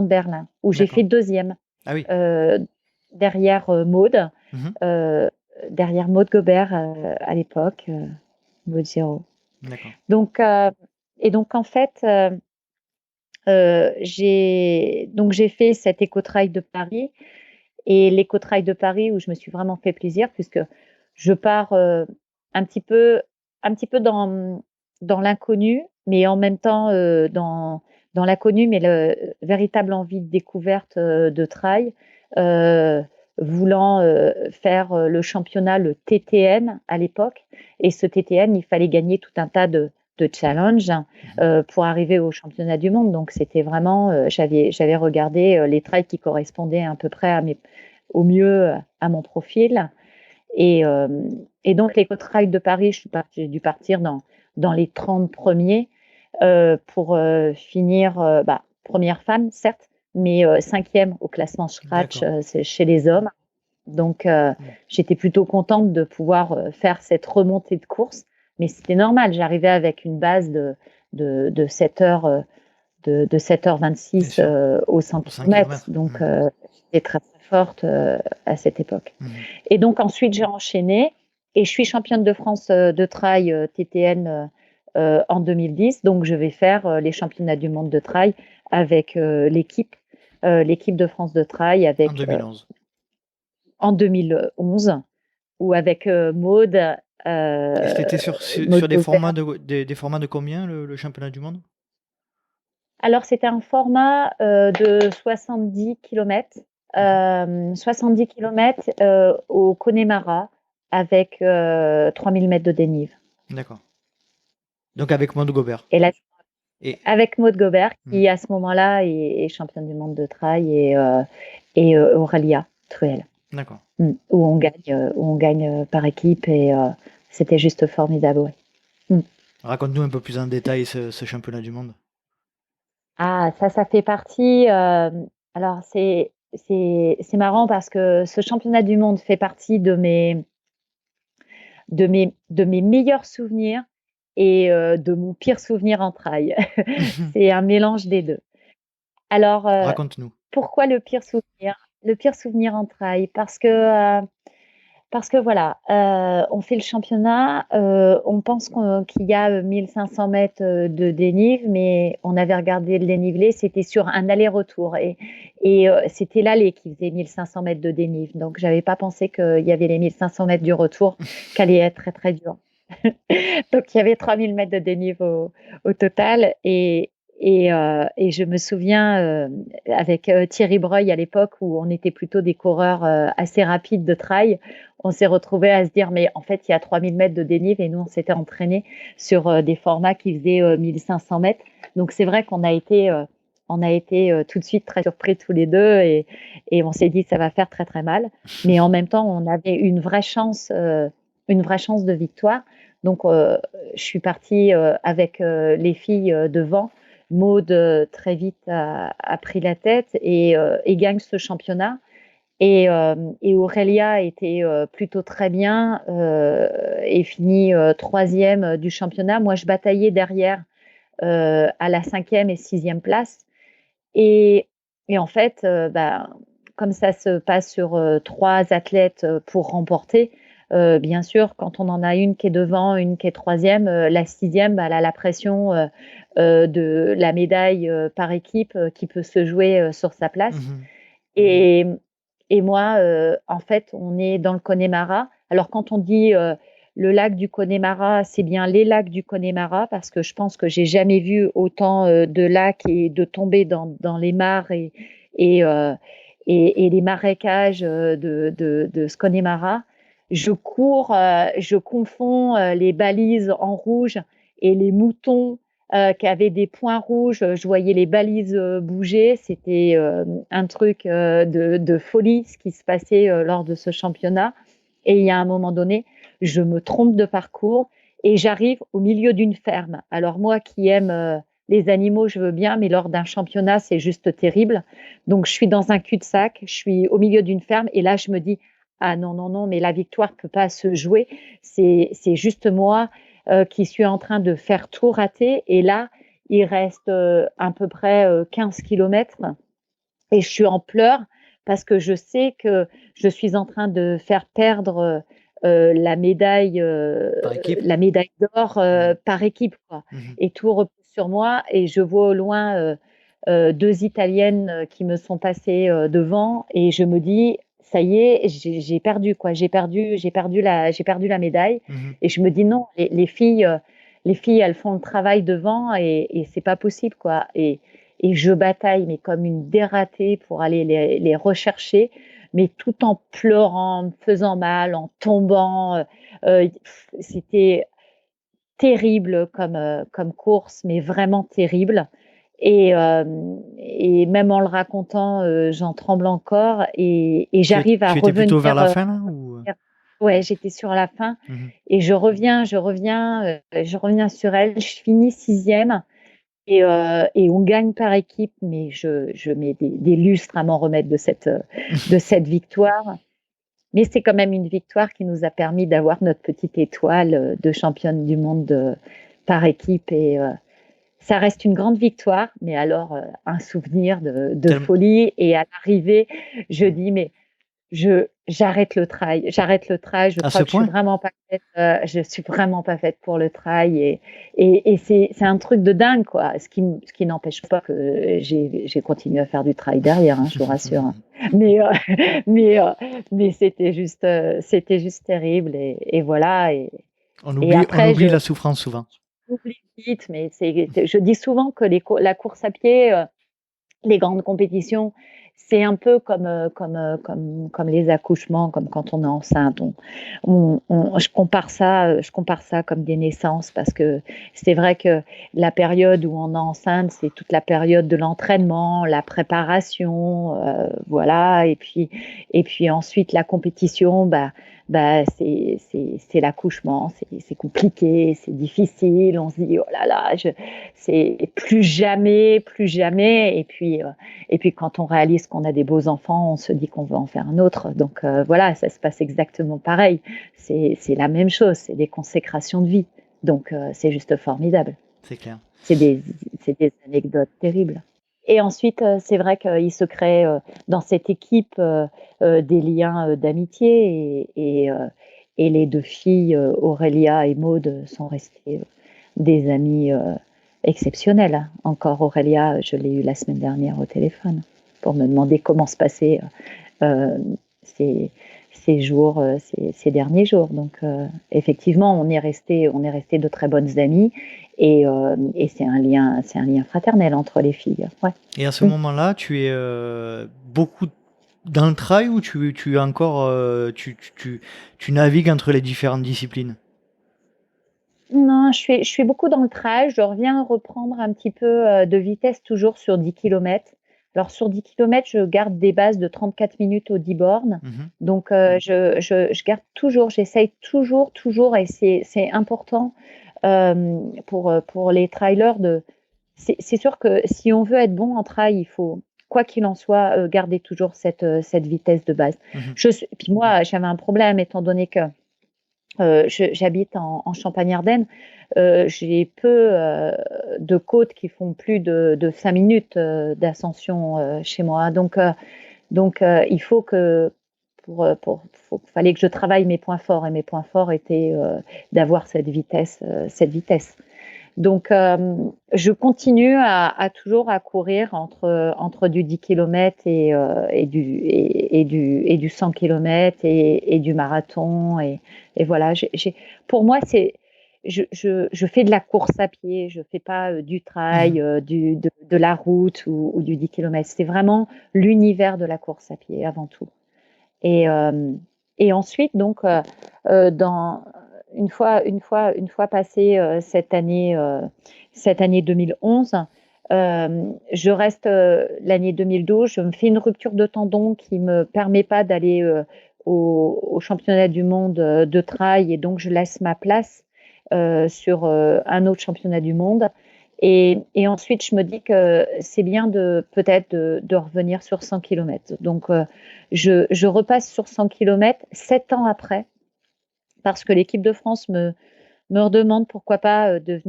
de Berlin, où j'ai fait D'accord. deuxième Ah oui. derrière Maude, Mmh. derrière Maude Gobert à l'époque, Maude Giraud. D'accord. Donc, en fait, j'ai fait cet éco-trail de Paris. Et l'éco-trail de Paris où je me suis vraiment fait plaisir puisque je pars un petit peu, dans l'inconnu, mais en même temps dans l'inconnu, mais le véritable envie de découverte de trail, euh, voulant faire le championnat, le TTN à l'époque. Et ce TTN, il fallait gagner tout un tas de challenges pour arriver au championnat du monde. Donc c'était vraiment, j'avais regardé les trails qui correspondaient à peu près au mieux à mon profil. Et, euh, et donc l'éco-trail de Paris, j'ai dû partir dans les 30 premiers pour finir, première femme certes, mais cinquième au classement scratch c'est chez les hommes. Donc j'étais plutôt contente de pouvoir faire cette remontée de course, mais c'était normal, j'arrivais avec une base de 7 heures, de 7h26 au 100 km. Donc j'étais très très forte à cette époque. Et donc ensuite j'ai enchaîné et je suis championne de France de trail TTN en 2010. Donc je vais faire les championnats du monde de trail avec l'équipe de France de trail En 2011. en 2011 ou avec Maude. Et c'était sur Maude des Gobert. formats des formats de combien le championnat du monde? Alors c'était un format de 70 km. 70 km au Connemara avec 3000 mètres de dénive. D'accord. Donc avec Maude Gobert. Et là, Et avec Maude Gobert, qui à ce moment-là est championne du monde de trail, et Aurélia Truel, d'accord. où on gagne par équipe, et c'était juste formidable. Ouais. Raconte-nous un peu plus en détail ce championnat du monde. Ah, ça fait partie. Alors c'est marrant parce que ce championnat du monde fait partie de mes meilleurs souvenirs et de mon pire souvenir en trail. C'est un mélange des deux. Alors, Raconte-nous. pourquoi le pire souvenir? Le pire souvenir en trail? Parce que Parce que voilà, on fait le championnat, on pense qu'il y a 1500 mètres de dénive, mais on avait regardé le dénivelé, c'était sur un aller-retour et c'était l'aller qui faisait 1500 mètres de dénive. Donc, j'avais pas pensé qu'il y avait les 1500 mètres du retour qui allaient être très, très dur. Donc, il y avait 3000 mètres de dénive au total et je me souviens avec Thierry Breuil à l'époque où on était plutôt des coureurs assez rapides de trail, on s'est retrouvés à se dire mais en fait il y a 3000 mètres de dénive et nous on s'était entraînés sur des formats qui faisaient 1500 mètres. Donc c'est vrai on a été tout de suite très surpris tous les deux et on s'est dit ça va faire très très mal. Mais en même temps on avait une vraie chance de victoire. Donc je suis partie avec les filles devant. Maud très vite a pris la tête et gagne ce championnat. Et Aurélia était plutôt très bien et finit troisième du championnat. Moi, je bataillais derrière à la 5e et 6e place. Et, et en fait, comme ça se passe sur 3 athlètes pour remporter, bien sûr, quand on en a une qui est devant, une qui est troisième, la 6e, elle a la pression de la médaille par équipe qui peut se jouer sur sa place. Et, et moi, en fait, on est dans le Connemara. Alors, quand on dit le lac du Connemara, c'est bien les lacs du Connemara, parce que je pense que j'ai jamais vu autant de lacs et de tomber dans les mares et, euh, et les marécages de ce Connemara. Je cours, je confonds les balises en rouge et les moutons qui avaient des points rouges. Je voyais les balises bouger. C'était un truc de folie ce qui se passait lors de ce championnat. Et il y a un moment donné, je me trompe de parcours et j'arrive au milieu d'une ferme. Alors moi qui aime les animaux, je veux bien, mais lors d'un championnat, c'est juste terrible. Donc je suis dans un cul-de-sac, je suis au milieu d'une ferme et là je me dis ah non non non, mais la victoire peut pas se jouer. C'est juste moi qui suis en train de faire tout rater et là il reste à peu près 15 kilomètres et je suis en pleurs parce que je sais que je suis en train de faire perdre la médaille d'or par équipe, quoi. Et tout repose sur moi et je vois au loin 2 Italiennes qui me sont passées devant et je me dis ça y est, j'ai perdu quoi, j'ai perdu la médaille et je me dis non, les filles elles font le travail devant et c'est pas possible quoi et je bataille, mais comme une dératée pour aller les rechercher, mais tout en pleurant, en me faisant mal, en tombant. C'était terrible comme course, mais vraiment terrible. Et même en le racontant, j'en tremble encore et j'arrive à Tu étais plutôt revenir. vers la fin là ou... Ouais, j'étais sur la fin et je reviens sur elle. Je finis 6e. Et on gagne par équipe, mais je mets des lustres à m'en remettre de cette victoire. Mais c'est quand même une victoire qui nous a permis d'avoir notre petite étoile de championne du monde par équipe. Et ça reste une grande victoire, mais alors un souvenir de folie. Et à l'arrivée, je dis, mais j'arrête le trail. Je crois que je suis vraiment pas faite pour le trail et c'est un truc de dingue quoi. Ce qui n'empêche pas que j'ai continué à faire du trail derrière, hein, je vous rassure. Hein. Mais mais c'était juste terrible et voilà on oublie la souffrance souvent. J'oublie vite, mais je dis souvent que la course à pied, les grandes compétitions, c'est un peu comme les accouchements, comme quand on est enceinte. Je compare ça comme des naissances parce que c'est vrai que la période où on est enceinte, c'est toute la période de l'entraînement, la préparation, voilà. Et puis ensuite la compétition, c'est l'accouchement, c'est compliqué, c'est difficile. On se dit oh là là, c'est plus jamais. Et puis quand on réalise qu'on a des beaux enfants, on se dit qu'on veut en faire un autre. Donc voilà, ça se passe exactement pareil. C'est la même chose, c'est des consécrations de vie. Donc c'est juste formidable. C'est clair. C'est des anecdotes terribles. Et ensuite, c'est vrai qu'il se crée dans cette équipe des liens d'amitié et les deux filles, Aurélia et Maude, sont restées des amies exceptionnelles. Encore Aurélia, je l'ai eue la semaine dernière au téléphone pour me demander comment se passaient euh, ces, ces jours, ces derniers jours. Donc, effectivement, on est resté de très bonnes amies et c'est un lien fraternel entre les filles. Ouais. Et à ce moment-là, tu es beaucoup dans le trail ou tu es encore tu navigues entre les différentes disciplines? Non, je suis beaucoup dans le trail. Je reviens reprendre un petit peu de vitesse toujours sur 10 kilomètres. Alors sur 10 kilomètres, je garde des bases de 34 minutes au 10 bornes. Mhm. Donc je garde toujours, j'essaye toujours, et c'est important pour les trailers de. C'est sûr que si on veut être bon en trail, il faut, quoi qu'il en soit, garder toujours cette vitesse de base. Mhm. Puis moi, j'avais un problème étant donné que j'habite en Champagne-Ardenne. J'ai peu de côtes qui font plus de 5 minutes d'ascension chez moi. Donc il faut que fallait que je travaille mes points forts, et mes points forts étaient d'avoir cette vitesse, cette vitesse. Donc je continue à toujours à courir entre du 10 km et du 100 km et du marathon et voilà. Pour moi, je fais de la course à pied, je fais pas du trail, Mhm. de la route ou du 10 km. C'est vraiment l'univers de la course à pied avant tout. Et, euh, et ensuite, donc, dans, une fois passé cette année 2011, je reste l'année 2012, je me fais une rupture de tendon qui me permet pas d'aller au championnat du monde de trail, et donc je laisse ma place sur un autre championnat du monde. Et ensuite, je me dis que c'est bien peut-être de revenir sur 100 km. Donc, je repasse sur 100 km 7 ans après, parce que l'équipe de France me redemande pourquoi pas de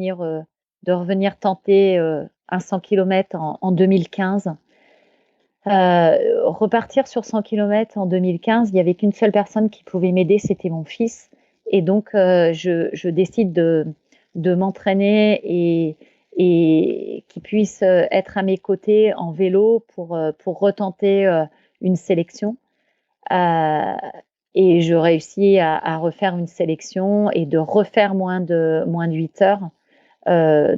revenir tenter un 100 km en 2015. Repartir sur 100 km en 2015, il n'y avait qu'une seule personne qui pouvait m'aider, c'était mon fils. Et donc, je décide de m'entraîner et qu'il puisse être à mes côtés en vélo pour retenter une sélection. Euh, et je réussis à refaire une sélection et de refaire moins de 8 heures,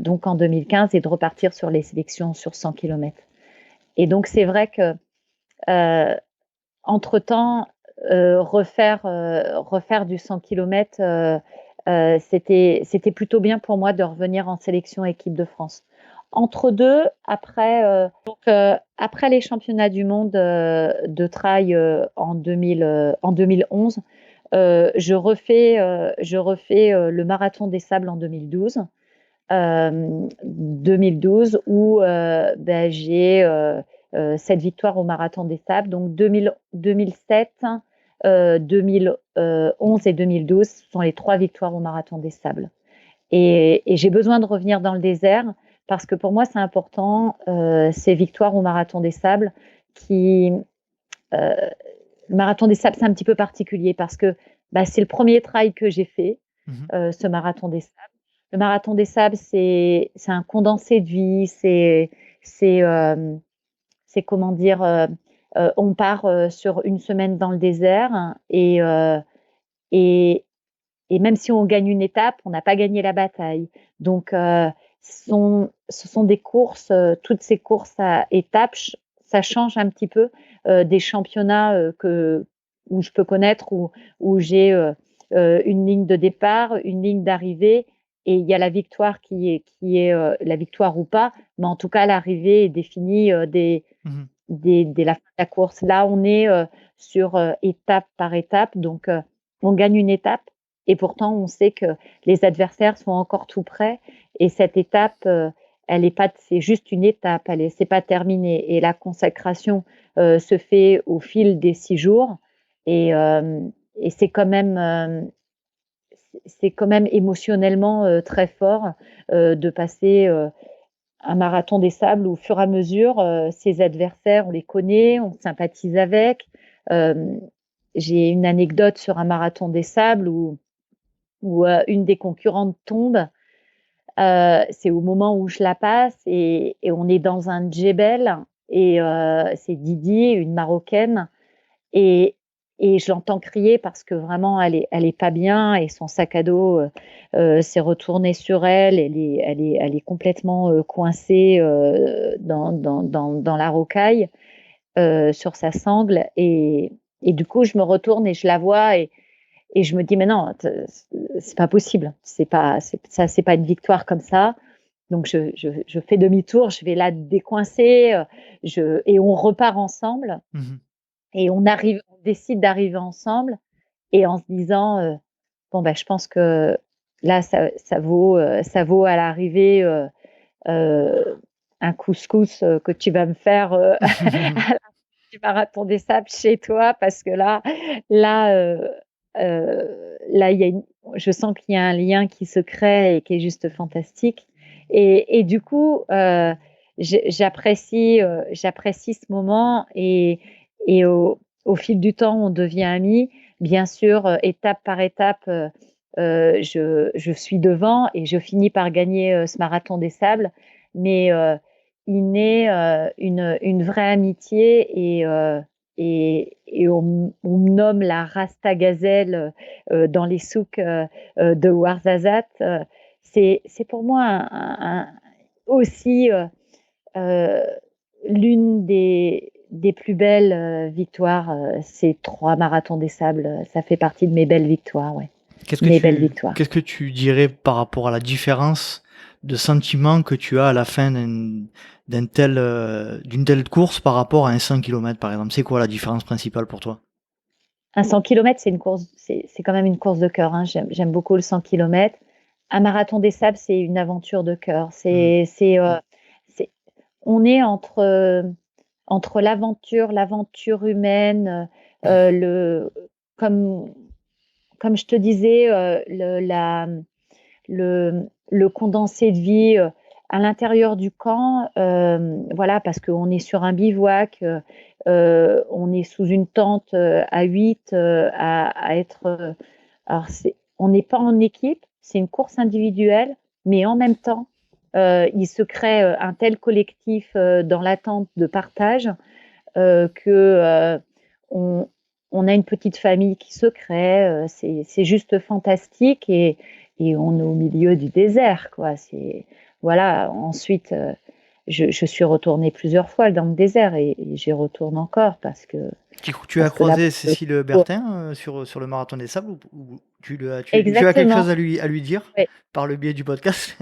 donc en 2015, et de repartir sur les sélections sur 100 km. Et donc, c'est vrai que euh, entre-temps, refaire du 100 km, c'était plutôt bien pour moi de revenir en sélection équipe de France. Entre deux, après les championnats du monde de trail en 2011, je refais le marathon des sables en 2012 où ben, j'ai 7 victoires au marathon des sables. Donc 2007, 2011 et 2012 sont les 3 victoires au marathon des sables. Et j'ai besoin de revenir dans le désert parce que pour moi c'est important, ces victoires au marathon des sables qui... Euh, le marathon des sables, c'est un petit peu particulier parce que bah, c'est le premier trail que j'ai fait, Mhm. ce marathon des sables. Le marathon des sables, c'est un condensé de vie, c'est comment dire, on part sur une semaine dans le désert et, et même si on gagne une étape, on n'a pas gagné la bataille. Donc, ce sont des courses, toutes ces courses à étapes, ça change un petit peu des championnats où je peux connaître, où j'ai une ligne de départ, une ligne d'arrivée, et il y a la victoire qui est la victoire ou pas, mais en tout cas, l'arrivée est définie Mhm. dès la fin de la course. Là, on est sur étape par étape, donc on gagne une étape et pourtant on sait que les adversaires sont encore tout près et cette étape, elle est pas, c'est juste une étape, c'est pas terminé et la consécration se fait au fil des 6 jours et, euh, et c'est quand même émotionnellement très fort de passer un marathon des sables où, au fur et à mesure, ses adversaires, on les connaît, on sympathise avec. J'ai une anecdote sur un marathon des sables où une des concurrentes tombe. C'est au moment où je la passe et on est dans un djebel et c'est Didi, une Marocaine et je l'entends crier parce que vraiment elle est pas bien et son sac à dos, s'est retourné sur elle. Elle est complètement, coincée, dans la rocaille, sur sa sangle et du coup je me retourne et je la vois et je me dis: «Mais non, c'est pas possible, c'est pas une victoire comme ça». Donc je fais demi-tour, je vais la décoincer, et on repart ensemble Mmh. et on décide d'arriver ensemble et en se disant, «Bon, bah, je pense que là, ça vaut à l'arrivée, heu, un couscous, que tu vas me faire, à la du marathon des sables chez toi parce que là, là, il y a une je sens qu'il y a un lien qui se crée et qui est juste fantastique et du coup, j'apprécie ce moment et au fil du temps, on devient amis. Bien sûr, étape par étape, je suis devant et je finis par gagner, ce marathon des sables mais il naît, une vraie amitié et on me nomme la Rasta Gazelle, dans les souks, de Ouarzazate. C'est pour moi aussi, heu, l'une des plus belles, victoires, ces 3 marathons des sables, ça fait partie de mes belles victoires, ouais, mes belles victoires. Qu'est-ce que tu dirais par rapport à la différence de sentiment que tu as à la fin d'une telle course par rapport à un 100 kilomètres, par exemple? C'est quoi la différence principale pour toi? Un 100 kilomètres, c'est une course c'est quand même une course de cœur, hein. J'aime beaucoup le 100 kilomètres. Un marathon des sables, c'est une aventure de cœur. Mmh. C'est on est entre l'aventure humaine, le comme comme je te disais, le condensé de vie, à l'intérieur du camp, voilà, parce qu'on est sur un bivouac, on est sous une tente, à 8, à être, alors on n'est pas en équipe, c'est une course individuelle, mais en même temps, il se crée, un tel collectif, dans l'attente de partage, que, on on a une petite famille qui se crée, c'est juste fantastique et on est au milieu du désert, quoi. C'est voilà, ensuite, je suis retournée plusieurs fois dans le désert et j'y retourne encore Tu as parce que là, croisé pour le Cécile coup Bertin, sur le marathon des sables ou tu as quelque exactement, chose à lui dire ouais. par le biais du podcast?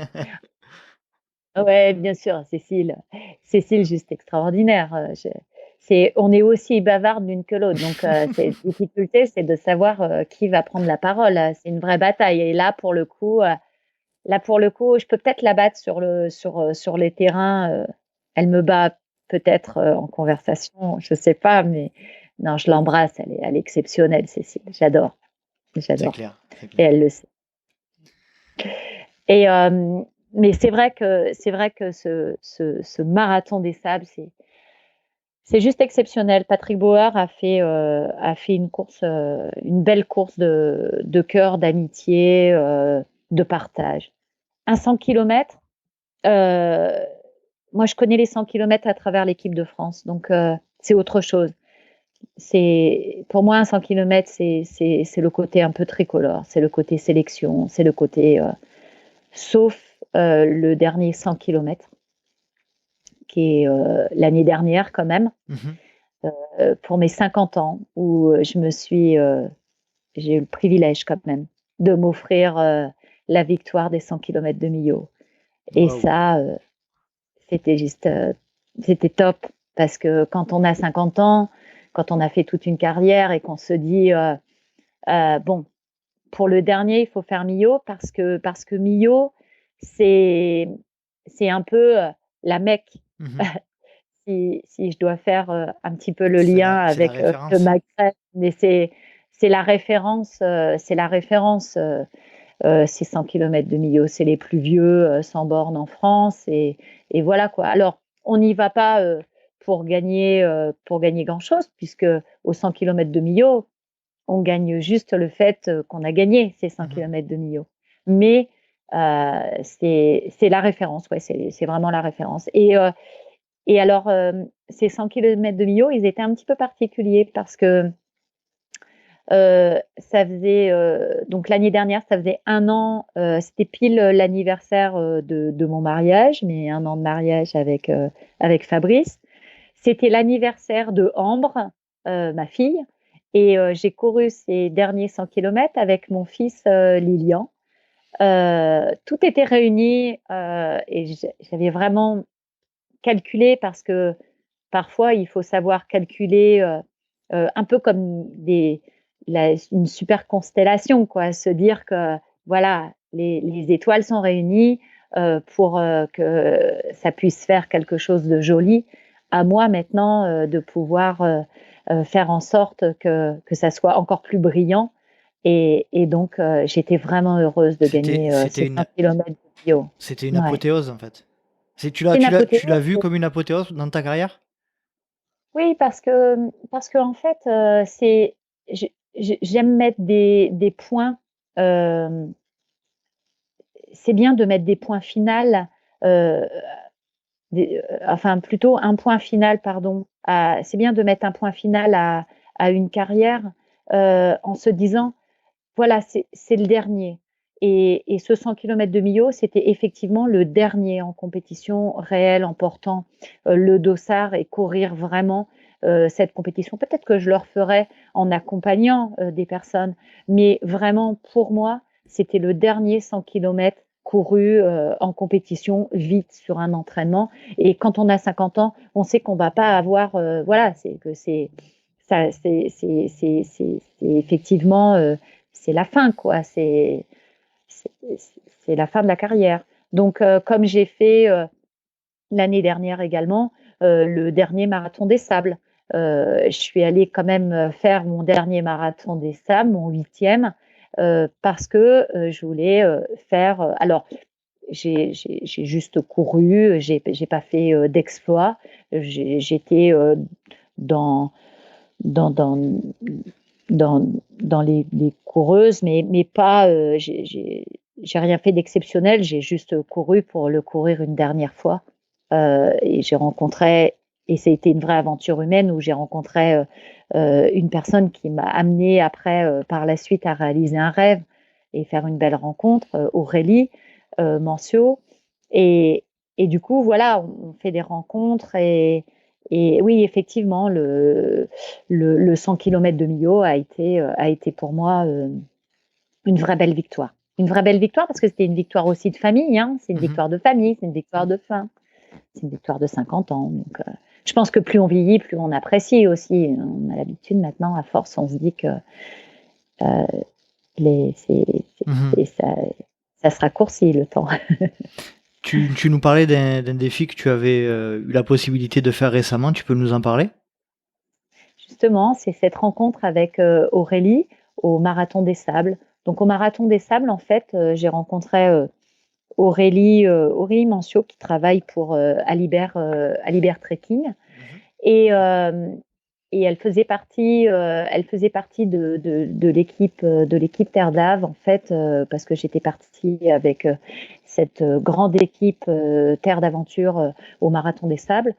Ouais, bien sûr, Cécile juste extraordinaire, je c'est on est aussi bavardes l'une que l'autre donc c'est difficulté, c'est de savoir, qui va prendre la parole, c'est une vraie bataille et là pour le coup, je peux peut-être la battre sur les terrains, elle me bat peut-être, en conversation, je sais pas mais non, je l'embrasse, elle est exceptionnelle Cécile, C'est j'adore clair, c'est et clair. elle le sait. Et mais c'est vrai que ce marathon des sables, c'est juste exceptionnel. Patrick Bauer a fait une course, une belle course de cœur, d'amitié, de partage. Un 100 kilomètres, heu, moi je connais les 100 kilomètres à travers l'équipe de France, donc c'est autre chose. C'est pour moi un 100 kilomètres, c'est le côté un peu tricolore, c'est le côté sélection, c'est le côté, sauf, le dernier 100 kilomètres qui est, l'année dernière quand même, Mmh. pour mes 50 ans où, j'ai eu le privilège quand même de m'offrir, la victoire des 100 kilomètres de Millau et Waouh! ça, c'était juste, c'était top parce que quand on a 50 ans, quand on a fait toute une carrière et qu'on se dit, «Bon, pour le dernier, il faut faire Millau» parce que Millau, c'est c'est un peu, la Mecque. Mmh. Si je dois faire, un petit peu le lien C'est la avec, le référence. Maghreb, mais c'est la référence, ces 100 kilomètres de Millau. C'est les plus vieux, sans bornes en France et voilà quoi. Alors, on n'y va pas pour gagner grand-chose, puisque aux 100 kilomètres de Millau, on gagne juste le fait qu'on a gagné ces 100 Mhm. kilomètres de Millau. Mais c'est la référence, ouais, c'est vraiment la référence. Et alors, ces 100 kilomètres de Millau, ils étaient un petit peu particuliers parce que ça faisait donc l'année dernière, ça faisait 1 an, c'était pile l'anniversaire de mon mariage, mais 1 an de mariage avec Fabrice. C'était l'anniversaire de Ambre, ma fille, et j'ai couru ces derniers 100 kilomètres avec mon fils Lilian. Tout était réuni et j'avais vraiment calculé parce que parfois il faut savoir calculer un peu comme une super constellation, quoi. Se dire que voilà, les étoiles sont réunies pour que ça puisse faire quelque chose de joli. À moi maintenant de pouvoir faire en sorte que ça soit encore plus brillant. Et donc, j'étais vraiment heureuse de C'était, gagner c'était ces une, 100 kilomètres de bio. c'était une Ouais. apothéose en fait. C'est une Tu l'as apothéose. vu comme une apothéose dans ta carrière? Oui, parce que en fait, j'aime mettre des points. euh, c'est bien de mettre des points finales, euh, enfin plutôt un point final, pardon. C'est bien de mettre un point final à une carrière en se disant voilà, c'est le dernier. Et ce 100 kilomètres de Millau, c'était effectivement le dernier en compétition réelle, en portant le dossard et courir vraiment cette compétition. Peut-être que je le referais en accompagnant des personnes, mais vraiment, pour moi, c'était le dernier 100 kilomètres couru en compétition, vite, sur un entraînement. Et quand on a 50 ans, on sait qu'on ne va pas avoir... voilà, ça, c'est effectivement... c'est la fin, quoi. C'est c'est la fin de la carrière. Donc, comme j'ai fait l'année dernière également le dernier marathon des sables, je suis allée quand même faire mon dernier marathon des sables, mon 8e, parce que je voulais faire. Alors, j'ai juste couru, j'ai pas fait d'exploit. J'étais dans, dans, dans, dans les coureuses, mais pas. J'ai rien fait d'exceptionnel. J'ai juste couru pour le courir une dernière fois. Et j'ai rencontré, et ça a été une vraie aventure humaine où j'ai rencontré une personne qui m'a amenée après, par la suite, à réaliser un rêve et faire une belle rencontre, Aurélie Mancio. Et, et du coup, voilà, on fait des rencontres et oui, effectivement, le 100 kilomètres de Millau a été pour moi une vraie belle victoire. Une vraie belle victoire parce que c'était une victoire aussi de famille, hein. C'est une Mhm. victoire de famille, c'est une victoire de fin, c'est une victoire de 50 ans. Donc, je pense que plus on vieillit, plus on apprécie aussi. On a l'habitude maintenant, à force, on se dit que euh, Mhm. ça se raccourcit le temps. Tu nous parlais d'un défi que tu avais eu la possibilité de faire récemment, tu peux nous en parler? Justement, c'est cette rencontre avec Aurélie au Marathon des Sables. Donc, au Marathon des Sables, en fait, j'ai rencontré Aurélie Mancio qui travaille pour Alibert Trekking. Mhm. Et, et elle faisait partie de l'équipe Terre d'Ave, en fait, parce que j'étais partie avec cette grande équipe Terre d'Aventure au Marathon des Sables.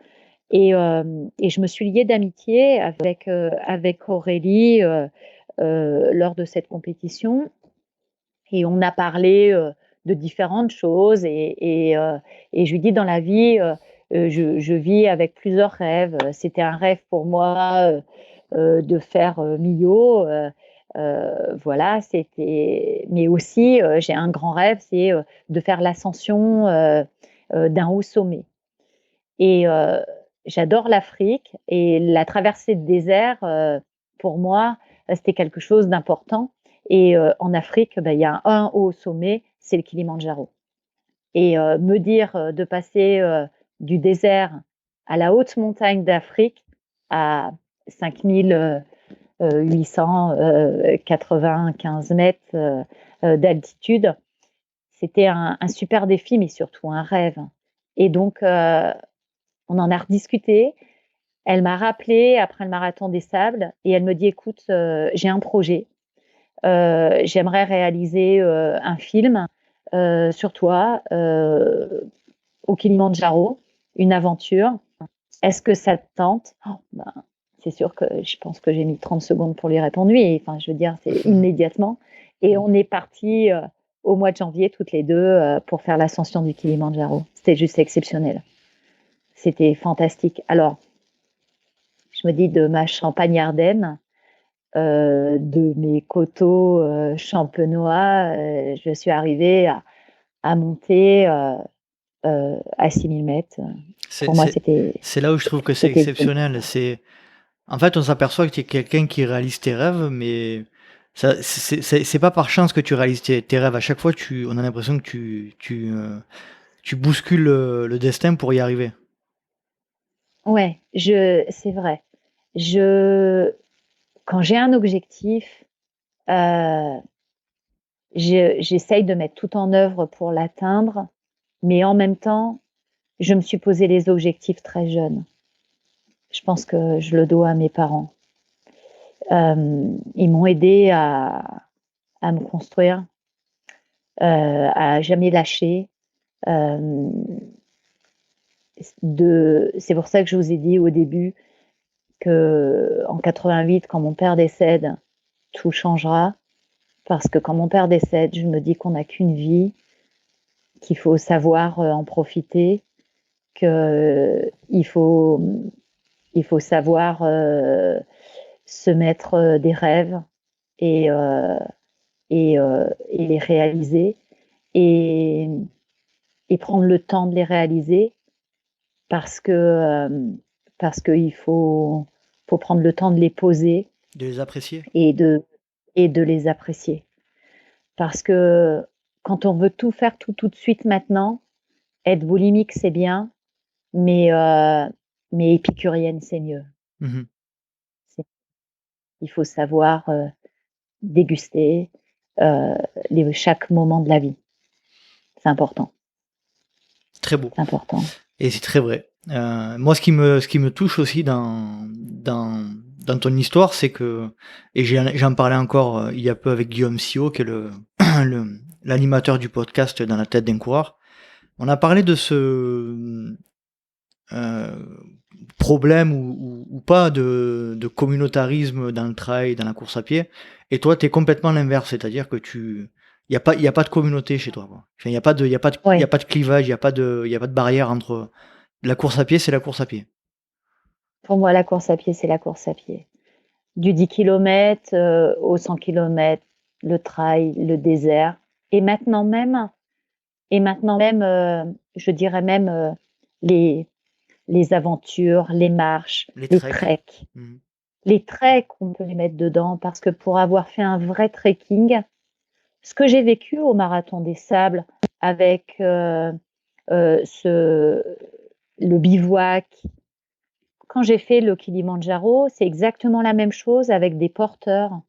Et je me suis liée d'amitié avec Aurélie lors de cette compétition. Et on a parlé de différentes choses. Et je lui dis, dans la vie, je vis avec plusieurs rêves. C'était un rêve pour moi de faire Millau. Voilà, c'était. Mais aussi, j'ai un grand rêve, c'est de faire l'ascension d'un haut sommet. Et j'adore l'Afrique et la traversée de désert, pour moi, c'était quelque chose d'important. Et en Afrique, bah, il y a un haut sommet, c'est le Kilimandjaro. Et me dire de passer du désert à la haute montagne d'Afrique à 5895 mètres d'altitude, c'était un super défi, mais surtout un rêve. Et donc, on en a rediscuté. Elle m'a rappelé après le marathon des sables et elle me dit: «Écoute, j'ai un projet. J'aimerais réaliser, un film, sur toi, au Kilimandjaro, une aventure. Est-ce que ça te tente?» Ben, c'est sûr que je pense que j'ai mis 30 secondes pour lui répondre oui. Enfin, je veux dire, c'est immédiatement et on est partis, au mois de janvier toutes les 2 pour faire l'ascension du Kilimandjaro. C'était juste exceptionnel. C'était fantastique. Alors, je me dis de ma Champagne-Ardenne, de mes coteaux, champenois, je suis arrivée à monter, à 6000 mètres. C'est Pour moi, c'est- c'était c'est là où je trouve que c'est c'était génial. exceptionnel. En fait, on s'aperçoit que tu es quelqu'un qui réalise tes rêves, mais c'est pas par chance que tu réalises tes rêves. À chaque fois, on a l'impression que tu bouscules le destin pour y arriver. Ouais, c'est vrai. Je Quand j'ai un objectif, heu, j'essaye de mettre tout en œuvre pour l'atteindre, mais en même temps, je me suis posé les objectifs très jeune. Je pense que je le dois à mes parents. Ils m'ont aidée à me construire, à jamais lâcher. Hem, c'est pour ça que je vous ai dit au début qu'en 88, quand mon père décède, tout changera. Parce que quand mon père décède, je me dis qu'on n'a qu'une vie, qu'il faut savoir en profiter, qu'il faut, il faut savoir se mettre des rêves et, et les réaliser et, et prendre le temps de les réaliser parce que parce qu'il faut prendre le temps de les poser De les apprécier. et de les apprécier. Parce que quand on veut tout faire tout de suite maintenant, être boulimique, c'est bien, mais épicurienne, c'est mieux. Mhm. C'est Il faut savoir, déguster, heu, chaque moment de la vie. C'est important, Très beau. c'est important. Et c'est très vrai. Moi, ce qui me touche aussi dans ton histoire, c'est que, et j'en parlais encore il y a peu avec Guillaume Sio, qui est l'animateur du podcast Dans la tête d'un coureur. On a parlé de ce problème ou pas de communautarisme dans le trail, dans la course à pied. Et toi, tu es complètement l'inverse, c'est-à-dire que il y a pas de communauté chez toi, quoi. Enfin, il y a Ouais, pas de clivage, il y a pas de barrière entre la course à pied, c'est la course à pied. pour moi, la course à pied, c'est la course à pied. Du 10 kilomètres, aux 100 kilomètres, le trail, le désert et maintenant même je dirais même, les aventures, les marches, Les les treks. treks. Mhm. Les treks, on peut les mettre dedans parce que pour avoir fait un vrai trekking, ce que j'ai vécu au Marathon des Sables avec, ce le bivouac, quand j'ai fait le Kilimandjaro, c'est exactement la même chose avec des porteurs.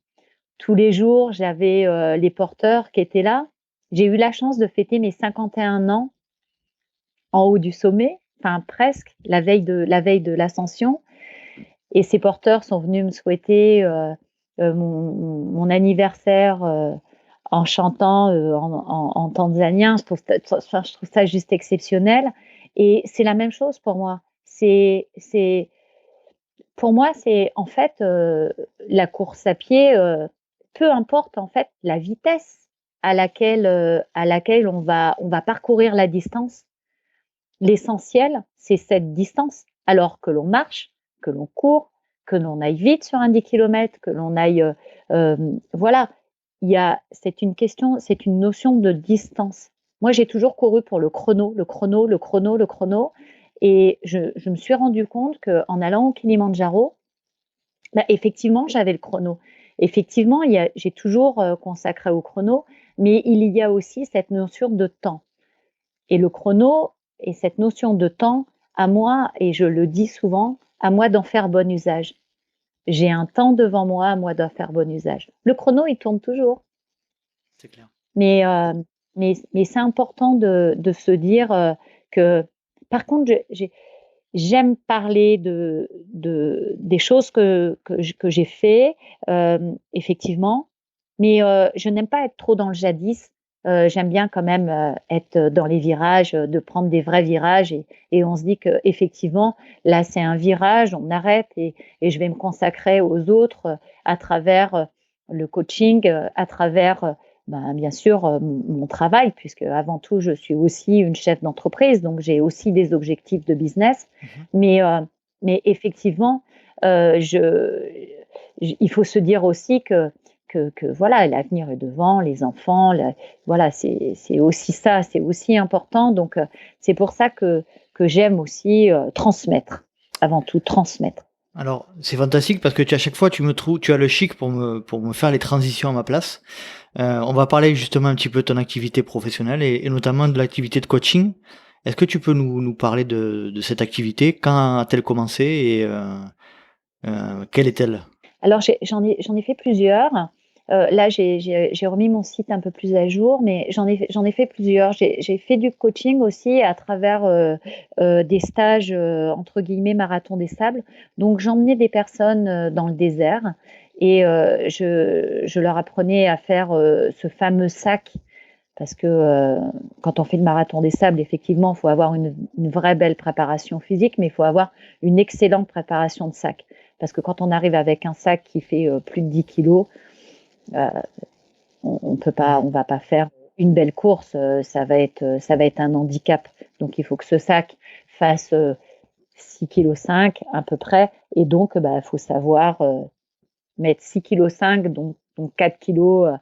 Tous les jours, j'avais, les porteurs qui étaient là. J'ai eu la chance de fêter mes 51 ans en haut du sommet, enfin presque, la veille de l'ascension. Et ces porteurs sont venus me souhaiter mon anniversaire en chantant en tanzanien. Je trouve ça juste exceptionnel. Et c'est la même chose pour moi. Pour moi, c'est en fait la course à pied, peu importe en fait la vitesse à laquelle on va parcourir la distance. L'essentiel, c'est cette distance. Alors que l'on marche, que l'on court, que l'on aille vite sur un 10 kilomètres, que l'on aille, voilà, c'est une notion de distance. Moi, j'ai toujours couru pour le chrono, le chrono, le chrono, le chrono et je me suis rendu compte qu'en allant au Kilimandjaro, bah, effectivement, j'avais le chrono. Effectivement, j'ai toujours, consacré au chrono, mais il y a aussi cette notion de temps. Et le chrono et cette notion de temps, à moi, et je le dis souvent, à moi d'en faire bon usage. J'ai un temps devant moi, à moi d'en faire bon usage. Le chrono, il tourne toujours, C'est clair. mais, c'est important de se dire que par contre, j'aime parler des choses que j'ai fait, effectivement, mais je n'aime pas être trop dans le jadis. J'aime bien quand même, être dans les virages, de prendre des vrais virages et on se dit qu'effectivement, là, c'est un virage, on arrête et je vais me consacrer aux autres, à travers, le coaching, à travers, ben, bien sûr, mon travail puisque avant tout, je suis aussi une chef d'entreprise, donc j'ai aussi des objectifs de business. Mmh. Mais, effectivement, je il faut se dire aussi que voilà, l'avenir est devant, les enfants, voilà, c'est aussi ça, c'est aussi important. Donc, c'est pour ça que j'aime aussi transmettre, avant tout transmettre. Alors, c'est fantastique parce que à chaque fois, tu as le chic pour me faire les transitions à ma place. On va parler justement un petit peu de ton activité professionnelle et notamment de l'activité de coaching. Est-ce que tu peux nous parler de cette activité? Quand a-t-elle commencé et quelle est-elle? Alors j'en ai fait plusieurs. Là, j'ai remis mon site un peu plus à jour, mais j'en ai fait plusieurs. J'ai fait du coaching aussi à travers, des stages, entre guillemets «marathon des sables». Donc j'emmenais des personnes, dans le désert et je leur apprenais à faire, ce fameux sac parce que, quand on fait le marathon des sables, effectivement, il faut avoir une vraie belle préparation physique, mais il faut avoir une excellente préparation de sac. Parce que quand on arrive avec un sac qui fait, plus de 10 kilogrammes, on peut pas, on va pas faire une belle course, ça va être un handicap. Donc il faut que ce sac fasse, 6,5 kg à peu près et donc, bah, faut savoir, mettre 6,5 kg donc 4 kilogrammes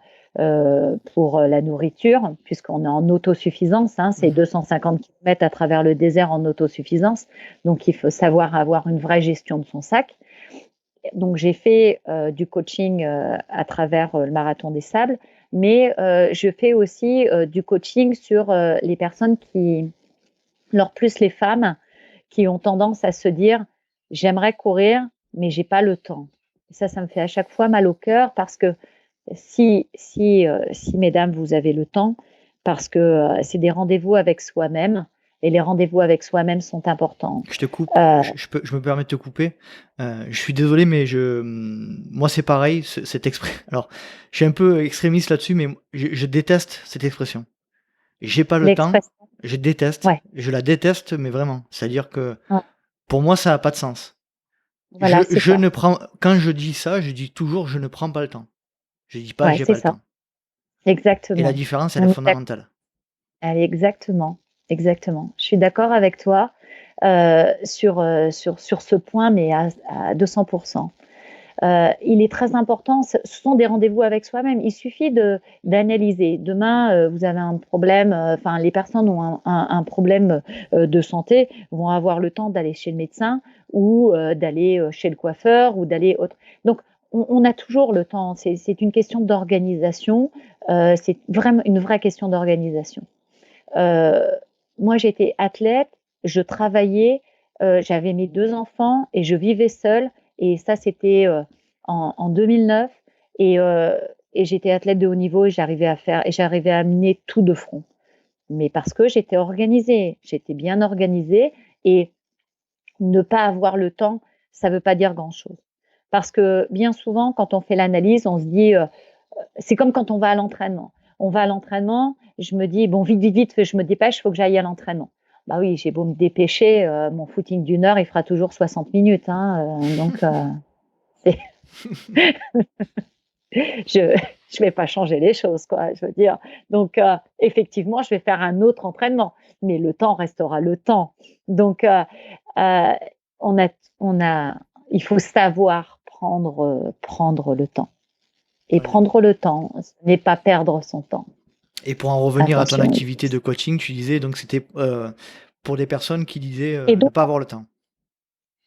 pour la nourriture, puisqu'on est en autosuffisance, hein, c'est Mmh. 250 kilomètres à travers le désert en autosuffisance. Donc, il faut savoir avoir une vraie gestion de son sac. Donc, j'ai fait du coaching à travers le marathon des sables, mais je fais aussi du coaching sur les personnes alors plus les femmes, qui ont tendance à se dire j'aimerais courir, mais j'ai pas le temps. Et ça me fait à chaque fois mal au cœur parce que si mesdames, vous avez le temps, parce que c'est des rendez-vous avec soi-même et les rendez-vous avec soi-même sont importants. Je te coupe, Euh, je me permets de te couper. Je suis désolé, mais moi c'est pareil, cette alors, je suis un peu extrémiste là-dessus, mais je déteste cette expression. J'ai pas le temps, L'expression, je déteste, ouais, je la déteste, mais vraiment. C'est-à-dire que ouais, pour moi, ça a pas de sens. voilà, c'est Je ça. ne prends quand je dis ça, je dis toujours: «Je ne prends pas le temps». Je dis pas: Ouais, «J'ai c'est pas le ça. temps» et la Exactement. différence, elle est On est d'ac- fondamentale. Allez, exactement, exactement. Je suis d'accord avec toi sur ce point, mais à 200%. Il est très important, ce sont des rendez-vous avec soi-même. Il suffit d'analyser. Demain, vous avez un problème, enfin, les personnes ont un problème de santé, vont avoir le temps d'aller chez le médecin ou d'aller chez le coiffeur ou d'aller autre. Donc, on a toujours le temps. C'est une question d'organisation. C'est vraiment une vraie question d'organisation. Euh, Moi, j'étais athlète, je travaillais, j'avais mes 2 enfants et je vivais seule et ça, c'était, en 2009 et j'étais athlète de haut niveau et j'arrivais à amener tout de front. Mais parce que j'étais bien organisée et ne pas avoir le temps, ça ne veut pas dire grand-chose. Parce que bien souvent, quand on fait l'analyse, on se dit, c'est comme quand on va à l'entraînement. On va à l'entraînement, je me dis, bon, vite, vite, vite, je me dépêche, il faut que j'aille à l'entraînement. Bah oui, j'ai beau me dépêcher, mon footing d'une heure, il fera toujours 60 minutes. Hein, donc, c'est- je je vais pas changer les choses, quoi, je veux dire. Donc, effectivement, je vais faire un autre entraînement, mais le temps restera le temps. Donc, euh, on a, on a, il faut savoir prendre le temps. Et Ouais. prendre le temps, ce n'est pas perdre son temps. Et pour en revenir à ton Attention. activité de coaching, tu disais donc c'était, pour des personnes qui disaient, Et ne donc, pas avoir le temps.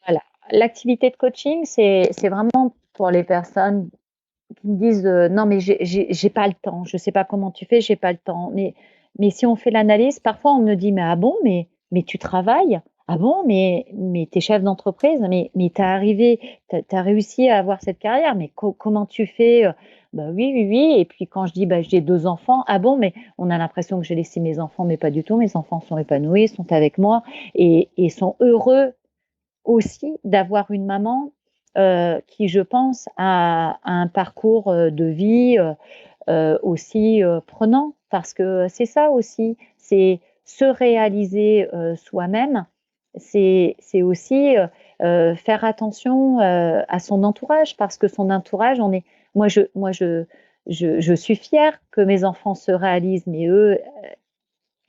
voilà, l'activité de coaching, c'est vraiment pour les personnes qui me disent non, mais j'ai pas le temps, je sais pas comment tu fais, j'ai pas le temps. Mais si on fait l'analyse, parfois on me dit mais ah bon, mais tu travailles? Ah bon, mais tu es chef d'entreprise, mais tu as réussi à avoir cette carrière, mais comment tu fais? Bah oui, oui, oui. Et puis quand je dis bah, j'ai 2 enfants, ah bon, mais on a l'impression que j'ai laissé mes enfants, mais pas du tout. Mes enfants sont épanouis, sont avec moi et sont heureux aussi d'avoir une maman qui, je pense, a un parcours de vie aussi prenant, parce que c'est ça aussi, c'est se réaliser soi-même, c'est aussi faire attention à son entourage, parce que son entourage, je suis fière que mes enfants se réalisent, mais eux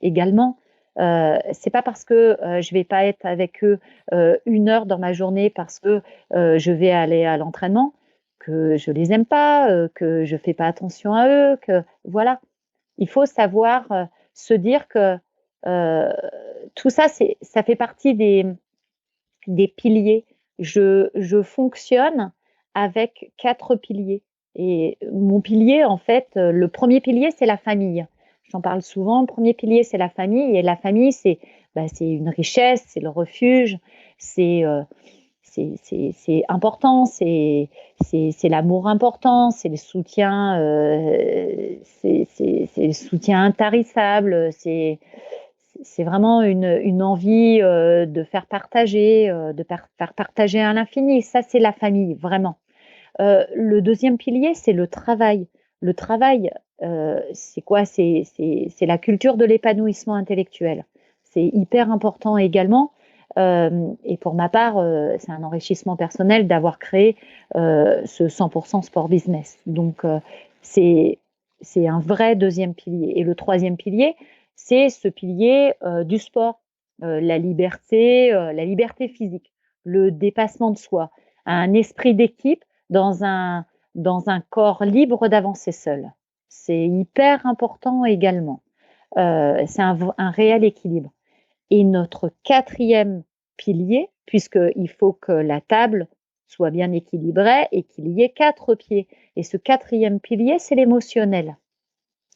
également. C'est pas parce que je vais pas être avec eux 1 heure dans ma journée parce que je vais aller à l'entraînement que je les aime pas, que je fais pas attention à eux, que voilà. Il faut savoir se dire que euh, tout ça, ça fait partie des piliers. Je fonctionne avec 4 piliers. Et mon pilier, en fait, le premier pilier, c'est la famille. J'en parle souvent. Le premier pilier, c'est la famille. Et la famille, c'est une richesse, c'est le refuge, c'est important, c'est l'amour important, c'est le soutien, c'est le soutien intarissable, c'est vraiment une envie de faire partager, faire partager à l'infini. Ça, c'est la famille, vraiment. Le deuxième pilier, c'est le travail. Le travail, c'est quoi? C'est la culture de l'épanouissement intellectuel. C'est hyper important également. Et pour ma part, c'est un enrichissement personnel d'avoir créé ce 100% sport business. Donc, c'est c'est un vrai deuxième pilier. Et le troisième pilier, c'est ce pilier du sport, la liberté physique, le dépassement de soi, un esprit d'équipe dans un corps libre d'avancer seul. C'est hyper important également. C'est un réel équilibre. Et notre quatrième pilier, puisqu'il faut que la table soit bien équilibrée et qu'il y ait 4 pieds. Et ce quatrième pilier, c'est l'émotionnel.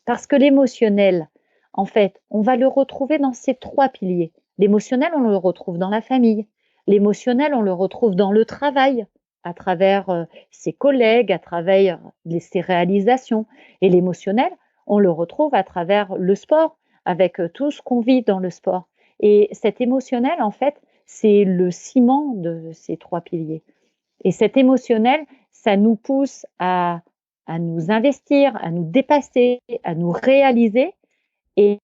Parce que l'émotionnel, en fait, on va le retrouver dans ces 3 piliers. L'émotionnel, on le retrouve dans la famille. L'émotionnel, on le retrouve dans le travail, à travers ses collègues, à travers ses réalisations. Et l'émotionnel, on le retrouve à travers le sport, avec tout ce qu'on vit dans le sport. Et cet émotionnel, en fait, c'est le ciment de ces 3 piliers. Et cet émotionnel, ça nous pousse à nous investir, à nous dépasser, à nous réaliser. Et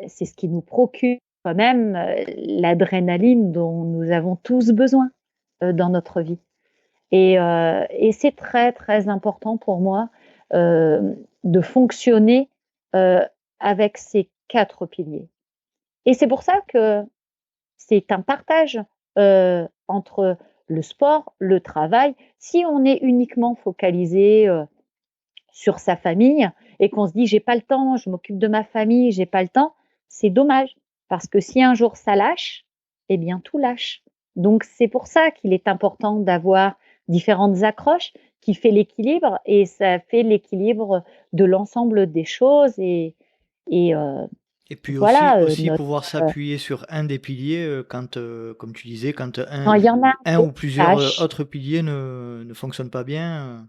c'est ce qui nous procure quand même l'adrénaline dont nous avons tous besoin dans notre vie. Et c'est très, très important pour moi de fonctionner avec ces 4 piliers. Et c'est pour ça que c'est un partage entre le sport, le travail. Si on est uniquement focalisé sur sa famille et qu'on se dit j'ai pas le temps, je m'occupe de ma famille, j'ai pas le temps, c'est dommage parce que si un jour ça lâche, eh bien tout lâche. Donc c'est pour ça qu'il est important d'avoir différentes accroches qui fait l'équilibre et ça fait l'équilibre de l'ensemble des choses et Et puis aussi voilà aussi notre pouvoir s'appuyer sur un des piliers, quand, comme tu disais, quand quand il y en a un un ou qui plusieurs, lâche. autres piliers ne fonctionnent pas bien.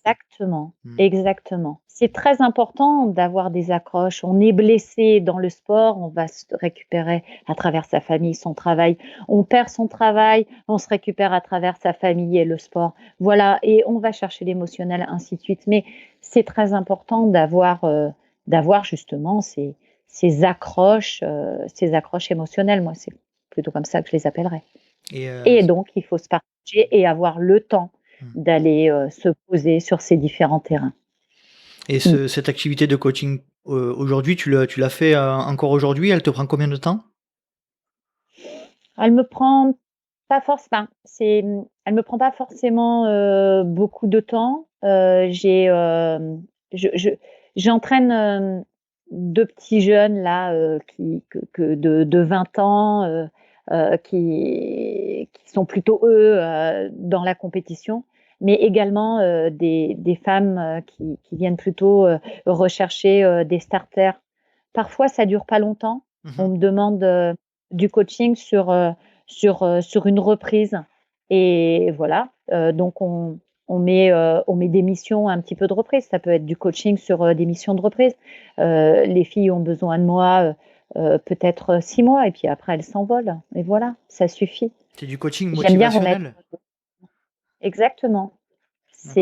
Exactement, Mmh. exactement. C'est très important d'avoir des accroches. On est blessé dans le sport, on va se récupérer à travers sa famille, son travail. On perd son travail, on se récupère à travers sa famille et le sport. Voilà, et on va chercher l'émotionnel, ainsi de suite. Mais c'est très important d'avoir justement ces accroches émotionnelles. Moi, c'est plutôt comme ça que je les appellerais. Et Et donc, il faut se partager et avoir le temps mmh. d'aller se poser sur ces différents terrains. Et Mmh. cette activité de coaching, aujourd'hui, tu l'as fait, encore aujourd'hui? Elle te prend combien de temps? Elle me prend pas forcément, elle me prend pas forcément beaucoup de temps. Je j'entraîne 2 petits jeunes là de 20 ans qui sont plutôt eux dans la compétition, mais également des femmes qui viennent plutôt rechercher des starters. Parfois, ça dure pas longtemps. On Mmh. me demande du coaching sur une reprise et voilà, donc on met des missions un petit peu de reprise. Ça peut être du coaching sur des missions de reprise. Les filles ont besoin de moi peut-être 6 mois et puis après elles s'envolent. Et voilà, ça suffit. C'est du coaching J'aime bien remettre motivationnel? exactement. D'accord.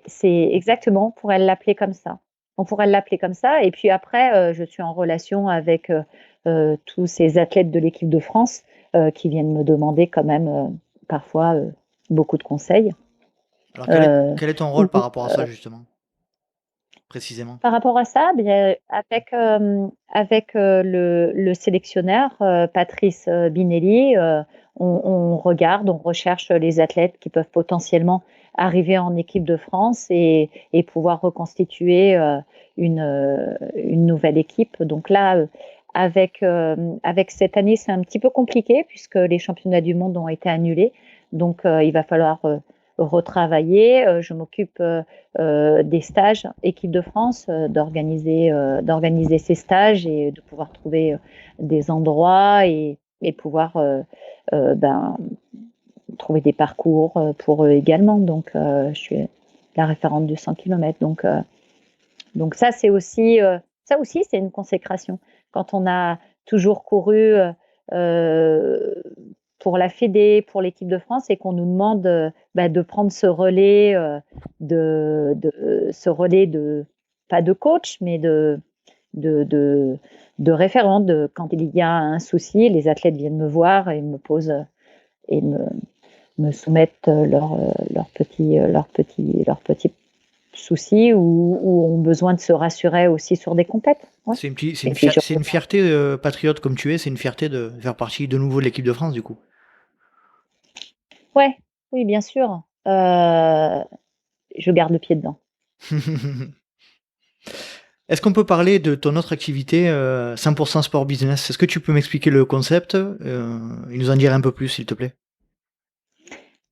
C'est exactement, on pourrait l'appeler comme ça. On pourrait l'appeler comme ça. Et puis après, je suis en relation avec tous ces athlètes de l'équipe de France qui viennent me demander quand même parfois beaucoup de conseils. Alors Euh, quel est ton rôle ou, par rapport à ça justement, précisément? Par rapport à ça, bien, avec le sélectionneur Patrice Binelli, on regarde, on recherche les athlètes qui peuvent potentiellement arriver en équipe de France et pouvoir reconstituer une nouvelle équipe. Donc là, avec cette année, c'est un petit peu compliqué puisque les championnats du monde ont été annulés. Donc il va falloir retravailler. Je m'occupe des stages équipe de France, d'organiser ces stages et de pouvoir trouver des endroits et pouvoir ben, trouver des parcours pour eux également. Donc, je suis la référente du 100 km. Donc ça aussi, c'est une consécration. Quand on a toujours couru euh, pour la Fédé, pour l'équipe de France, et qu'on nous demande de prendre ce relais, ce relais de pas de coach, mais de, de, de référent. Quand il y a un souci, les athlètes viennent me voir et me posent et me soumettent leurs petits soucis ou ont besoin de se rassurer aussi sur des compètes. Ouais. Et puis C'est une fierté patriote comme tu es, c'est une fierté de faire partie de nouveau de l'équipe de France du coup. ouais, oui, bien sûr. Je garde le pied dedans. Est-ce qu'on peut parler de ton autre activité 100% sport business? Est-ce que tu peux m'expliquer le concept et nous en dire un peu plus s'il te plaît?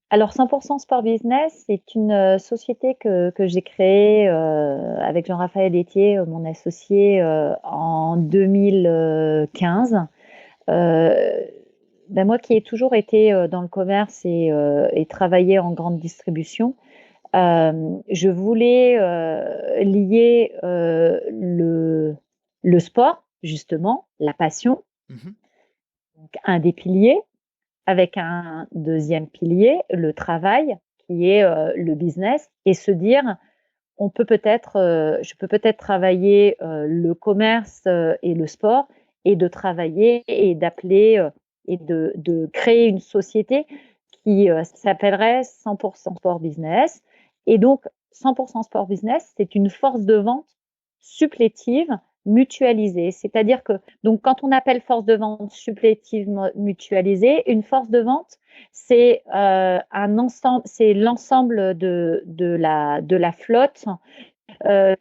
Alors 100% Sport Business, c'est une société que j'ai créée avec Jean-Raphaël Etier, mon associé, en 2015. Moi qui ai toujours été dans le commerce et travaillé en grande distribution, je voulais lier le sport, justement, la passion, Mhm. donc un des piliers, avec un deuxième pilier, le travail, qui est le business, et se dire, je peux peut-être travailler le commerce et le sport, et de travailler et d'appeler et de créer une société qui s'appellerait 100% Sport Business. Et donc, 100% Sport Business, c'est une force de vente supplétive mutualisée. C'est-à-dire que, donc, quand on appelle force de vente supplétive mutualisée, une force de vente, c'est un ensemble, c'est l'ensemble de la flotte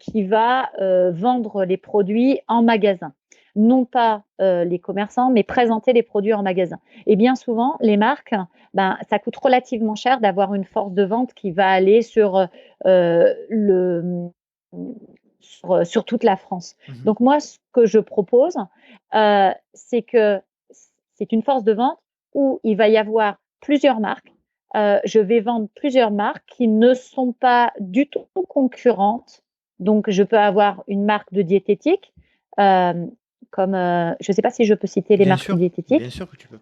qui va vendre les produits en magasin. Non pas les commerçants, mais présenter les produits en magasin. Et bien souvent, les marques, ça coûte relativement cher d'avoir une force de vente qui va aller sur toute la France. Mhm. Donc moi, ce que je propose, c'est que c'est une force de vente où il va y avoir plusieurs marques. Je vais vendre plusieurs marques qui ne sont pas du tout concurrentes. Donc, je peux avoir une marque de diététique, comme je ne sais pas si je peux citer les marques Bien diététiques. sûr que tu peux.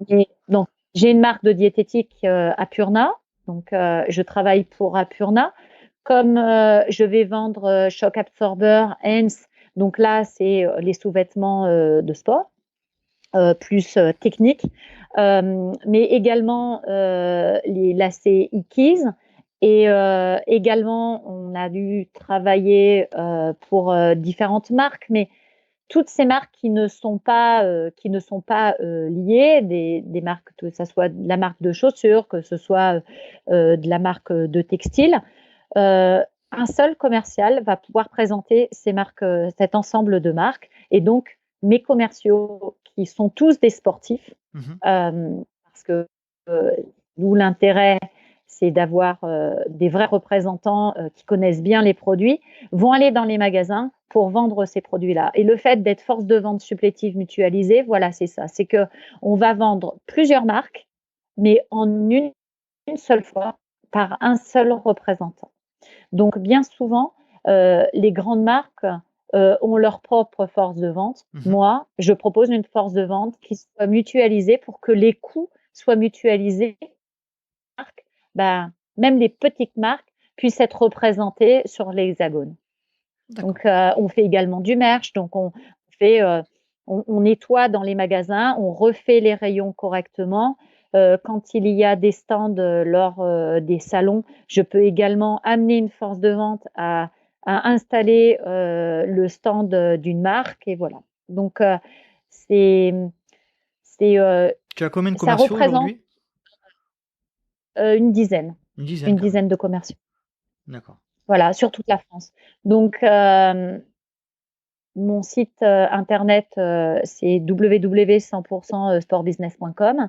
Donc, j'ai une marque de diététique Apurna. Donc, je travaille pour Apurna. Comme je vais vendre Shock Absorber, ENS. Donc là, c'est les sous-vêtements de sport. Plus technique, mais également les lacets Ikiz. Et également, on a dû travailler pour différentes marques, mais toutes ces marques qui ne sont pas liées, des marques, que ce soit de la marque de chaussures, que ce soit de la marque de textile, un seul commercial va pouvoir présenter ces marques, cet ensemble de marques. Et donc, mes commerciaux, qui sont tous des sportifs, Mhm. parce que d'où l'intérêt, c'est d'avoir des vrais représentants qui connaissent bien les produits, vont aller dans les magasins pour vendre ces produits-là. Et le fait d'être force de vente supplétive mutualisée, voilà, c'est ça. C'est qu'on va vendre plusieurs marques, mais en une seule fois, par un seul représentant. Donc bien souvent, les grandes marques, ont leur propre force de vente. Moi, je propose une force de vente qui soit mutualisée pour que les coûts soient mutualisés. Bah, même les petites marques puissent être représentées sur l'Hexagone. D'accord. Donc, on fait également du merch, donc fait, on nettoie dans les magasins, on refait les rayons correctement. Quand il y a des stands, lors, des salons, je peux également amener une force de vente à installer, le stand, d'une marque et voilà. Donc, c'est c'est, Tu as combien de ça commerciaux représente, aujourd'hui? une dizaine, Une dizaine une quand même. dizaine de commerciaux. D'accord. Voilà, sur toute la France. Donc, mon site, internet, c'est www.100%sportbusiness.com.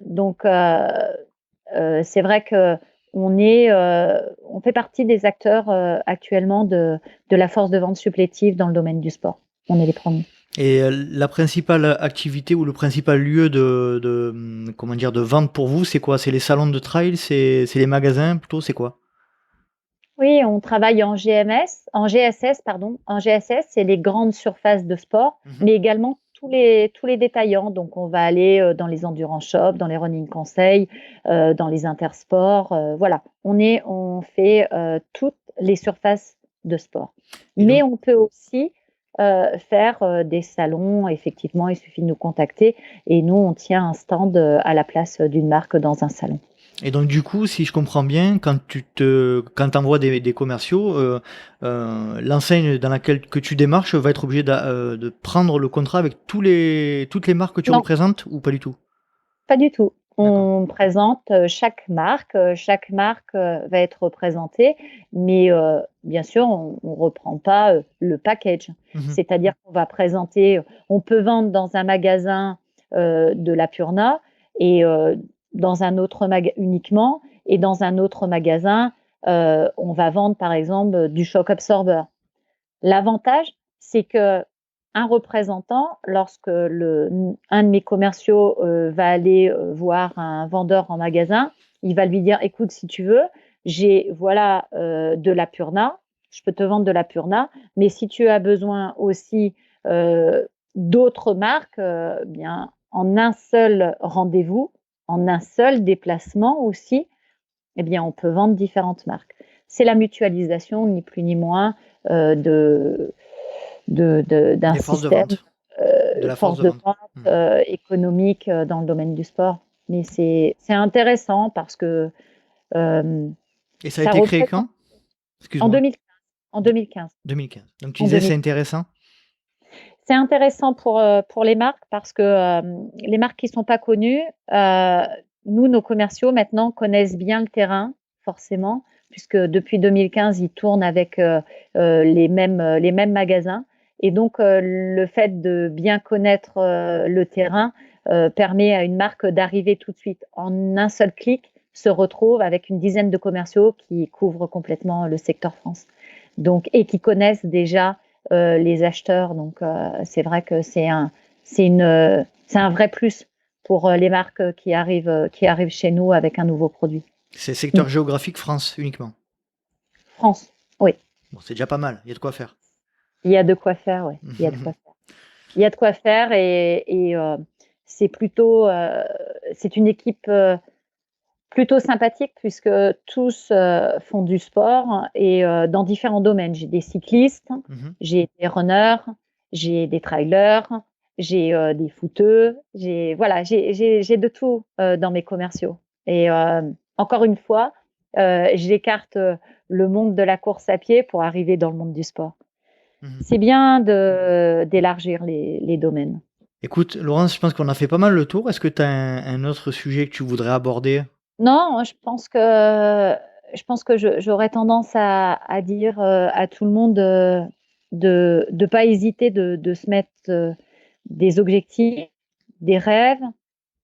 Donc, c'est vrai on fait partie des acteurs, actuellement de la force de vente supplétive dans le domaine du sport. On est les premiers. Et la principale activité ou le principal lieu comment dire, de vente pour vous, c'est quoi? C'est les salons de trail? C'est les magasins plutôt? C'est quoi? Oui, on travaille en GSS, pardon. En GSS, c'est les grandes surfaces de sport, mais également tous les détaillants. Donc, on va aller, dans les endurance shops, dans les running conseils, dans les intersports, voilà. On fait, toutes les surfaces de sport. Et Mais donc, on peut aussi, faire, des salons. Effectivement, il suffit de nous contacter et nous, on tient un stand, à la place d'une marque dans un salon. et donc du coup, si je comprends bien, quand t'envoies des commerciaux, l'enseigne dans laquelle que tu démarches va être obligée de prendre le contrat avec toutes les marques que tu Non. représentes ou pas du tout? Pas du tout. D'accord. On présente, chaque marque, va être représentée, mais bien sûr, on reprend pas, le package. Mmh. C'est-à-dire qu'on va présenter, on peut vendre dans un magasin, de la Purna et dans un autre uniquement et dans un autre magasin, on va vendre par exemple, du shock absorber. L'avantage, c'est que un représentant, lorsque un de mes commerciaux, va aller, voir un vendeur en magasin, il va lui dire: «Écoute, si tu veux, j'ai voilà, de la Purna, je peux te vendre de la Purna, mais si tu as besoin aussi, d'autres marques, bien en un seul rendez-vous, en un seul déplacement aussi, eh bien, on peut vendre différentes marques». C'est la mutualisation, ni plus ni moins, d'un Des forces de système, vente, de la force force de de vente. vente, Mmh. économique, dans le domaine du sport. Mais c'est intéressant parce que, hem, Et ça a ça été créé représente quand? en Excuse-moi. 2015, en De 2015, 2015. Donc tu en disais c'est 2015. intéressant? C'est intéressant pour les marques parce que, les marques qui sont pas connues, nous, nos commerciaux maintenant connaissent bien le terrain, forcément, puisque depuis 2015, ils tournent avec, les mêmes magasins et donc, le fait de bien connaître, le terrain, permet à une marque d'arriver tout de suite. En un seul clic, se retrouve avec une dizaine de commerciaux qui couvrent complètement le secteur France. Donc et qui connaissent déjà, les acheteurs. Donc, c'est vrai que c'est un vrai plus pour, les marques, qui arrivent chez nous avec un nouveau produit. C'est Mmh. secteur géographique France uniquement. France, oui, Bon, c'est déjà pas mal, il y a de quoi faire. il y a de quoi faire, ouais, il y a de quoi faire. Il y a de quoi faire et c'est plutôt, c'est une équipe, plutôt sympathique puisque tous, font du sport et dans différents domaines. J'ai des cyclistes, Mmh. j'ai des runners, j'ai des trailers, j'ai, des footeux, j'ai de tout, dans mes commerciaux et encore une fois, j'écarte, le monde de la course à pied pour arriver dans le monde du sport. Mmh. C'est bien d'élargir les domaines. Écoute, Laurence, je pense qu'on a fait pas mal le tour. Est-ce que tu as un autre sujet que tu voudrais aborder? Non, je pense que j'aurais tendance à dire, à tout le monde, de pas hésiter de se mettre, des objectifs, des rêves,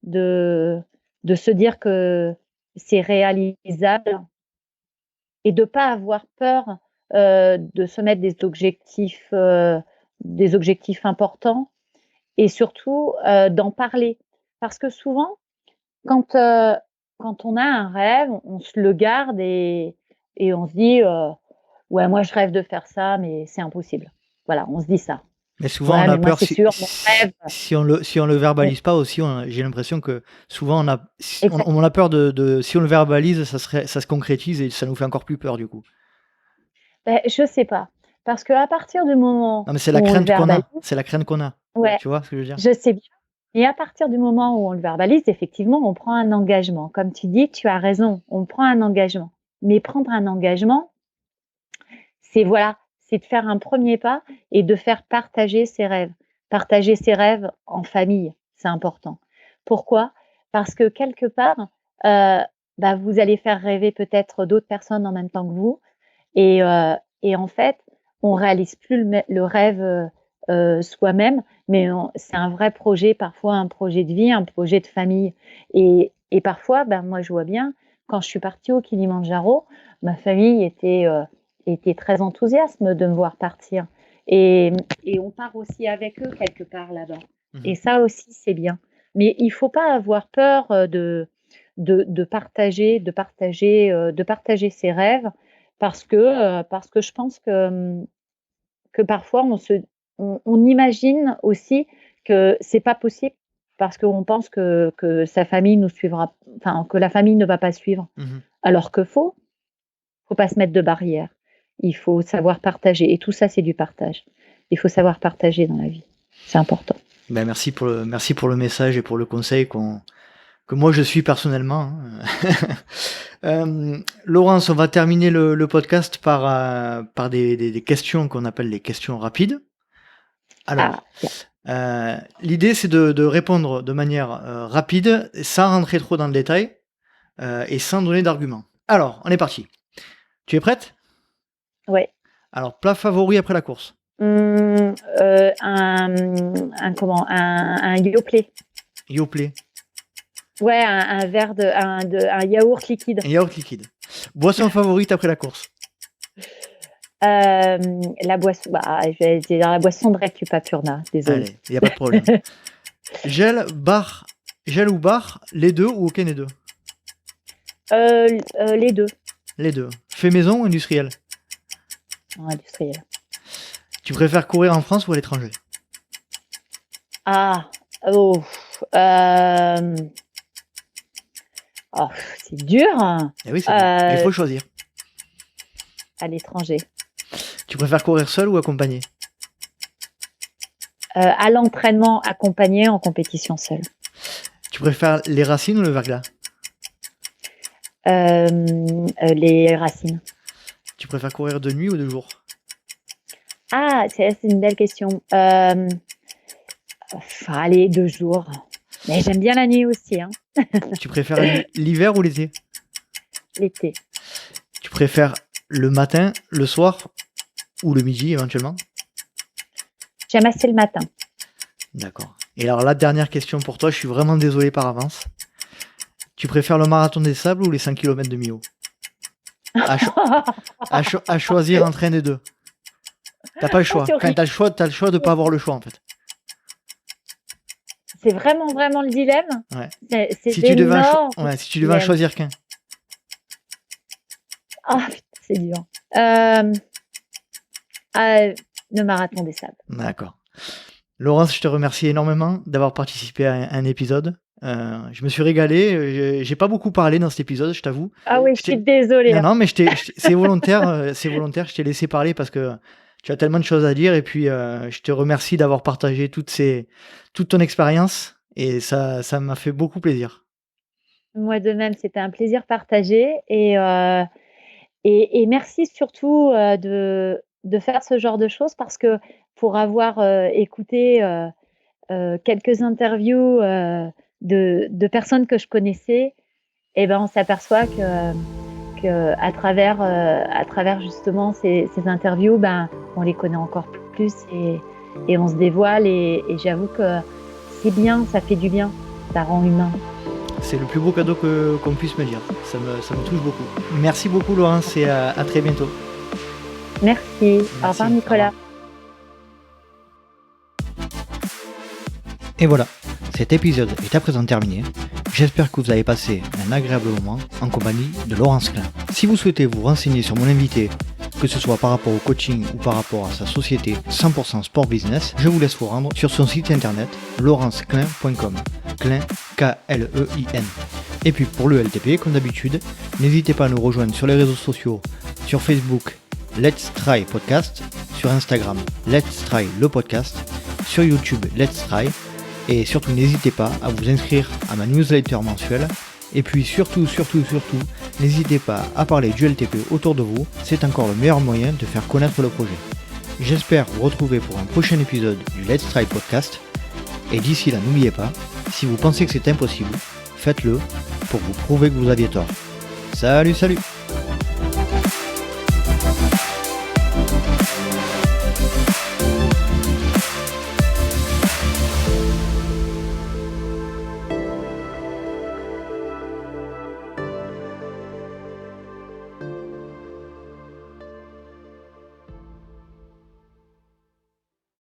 de de se dire que c'est réalisable et de pas avoir peur, de se mettre des objectifs importants et surtout, d'en parler. Parce que souvent quand, quand on a un rêve, on se le garde et on se dit, «Ouais, moi je rêve de faire ça, mais c'est impossible». Voilà, on se dit ça. Mais souvent, «Ouais, on a mais moi peur c'est sûr, mon rêve». si on le Ouais, verbalise pas aussi, j'ai l'impression que souvent exact. on a peur de si on le verbalise, ça se concrétise et ça nous fait encore plus peur du coup. Je sais pas, parce qu'à partir du moment Non, mais c'est la où on le crainte qu'on verbalise, a, c'est la crainte qu'on a. ouais, Tu vois ce que je veux dire? je sais bien, et à partir du moment où on le verbalise, effectivement, on prend un engagement. Comme tu dis, tu as raison, on prend un engagement. Mais prendre un engagement, c'est voilà, c'est de faire un premier pas et de faire partager ses rêves. Partager ses rêves en famille, c'est important. Pourquoi? Parce que quelque part, vous allez faire rêver peut-être d'autres personnes en même temps que vous et en fait, on réalise plus le rêve, soi-même, mais c'est un vrai projet, parfois un projet de vie, un projet de famille et parfois, moi, je vois bien, quand je suis partie au Kilimandjaro, ma famille était très enthousiaste de me voir partir et on part aussi avec eux quelque part là-bas Mmh. et ça aussi, c'est bien. Mais il faut pas avoir peur, de partager ses rêves parce que je pense que parfois on imagine aussi que c'est pas possible parce qu'on pense que sa famille nous suivra, enfin que la famille ne va pas suivre. Mmh. Alors que faut pas se mettre de barrières. Il faut savoir partager et tout ça, c'est du partage. Il faut savoir partager dans la vie. C'est important. Ben, merci pour le message et pour le conseil que moi je suis personnellement, hein. Laurence, on va terminer le podcast par des questions qu'on appelle les questions rapides. Alors, Ah, bien. l'idée c'est de répondre de manière rapide, sans rentrer trop dans le détail et sans donner d'arguments. Alors, on est parti. Tu es prête? Ouais. Alors, plat favori après la course? Un Yoplait. Yoplait. Ouais, un verre un yaourt liquide. Un yaourt liquide. Boisson favorite après la course? La boisson, je vais dire la boisson de rêve du Papurna, désolée. Allez, il y a pas de problème. Gel, bar, gel ou bar, les deux ou aucun des deux? Les 2, Les deux. Fait maison ou industriel? industriels. Tu préfères courir en France ou à l'étranger? Ah, oh, hem, oh, c'est dur, hein. Eh oui, c'est dur. Il faut choisir. À l'étranger. Tu préfères courir seul ou accompagné? À l'entraînement accompagné, en compétition seule. Tu préfères les racines ou le verglas? Les racines. Tu préfères courir de nuit ou de jour? Ah, c'est une belle question. Allez, 2 jours. Mais j'aime bien la nuit aussi, hein, Tu préfères l'hiver ou l'été? l'été. Tu préfères le matin, le soir ou le midi éventuellement? J'aime assez le matin. D'accord. Et alors la dernière question pour toi, je suis vraiment désolé par avance. Tu préfères le marathon des sables ou les 5 km de Millau? À choisir entre un des deux. T'as pas le choix. C'est Quand horrible. t'as le choix de pas avoir le choix en fait. C'est vraiment le dilemme. Ouais. C'est Si tu devais énorme. si tu devais en choisir qu'un. Ah putain, c'est dur. Le marathon des sables. D'accord. Laurence, je te remercie énormément d'avoir participé à un épisode. Je me suis régalé. J'ai pas beaucoup parlé dans cet épisode, je t'avoue. Ah oui, je suis désolée. Non, mais c'est volontaire. C'est volontaire. Je t'ai laissé parler parce que tu as tellement de choses à dire. Et puis, je te remercie d'avoir partagé toute ton expérience. Et ça m'a fait beaucoup plaisir. Moi de même, c'était un plaisir partagé et merci surtout, de faire ce genre de choses parce que pour avoir, écouté, quelques interviews, de personnes que je connaissais on s'aperçoit qu'à travers justement ces interviews, on les connaît encore plus et on se dévoile et j'avoue que c'est bien, ça fait du bien, ça rend humain. C'est le plus beau cadeau qu'on puisse me dire. Ça me touche beaucoup. Merci beaucoup Laurence et à très bientôt. Merci. Au revoir Nicolas. Et voilà, cet épisode est à présent terminé. J'espère que vous avez passé un agréable moment en compagnie de Laurence Klein. Si vous souhaitez vous renseigner sur mon invité, que ce soit par rapport au coaching ou par rapport à sa société 100% Sport Business, je vous laisse vous rendre sur son site internet laurenceklein.com. Klein, K-L-E-I-N. Et puis pour le LTP, comme d'habitude, n'hésitez pas à nous rejoindre sur les réseaux sociaux, sur Facebook, Let's Try Podcast, sur Instagram, Let's Try le podcast, sur YouTube, Let's Try, et surtout n'hésitez pas à vous inscrire à ma newsletter mensuelle, et puis surtout, n'hésitez pas à parler du LTP autour de vous, c'est encore le meilleur moyen de faire connaître le projet. J'espère vous retrouver pour un prochain épisode du Let's Try Podcast, et d'ici là n'oubliez pas, si vous pensez que c'est impossible, faites-le pour vous prouver que vous aviez tort. Salut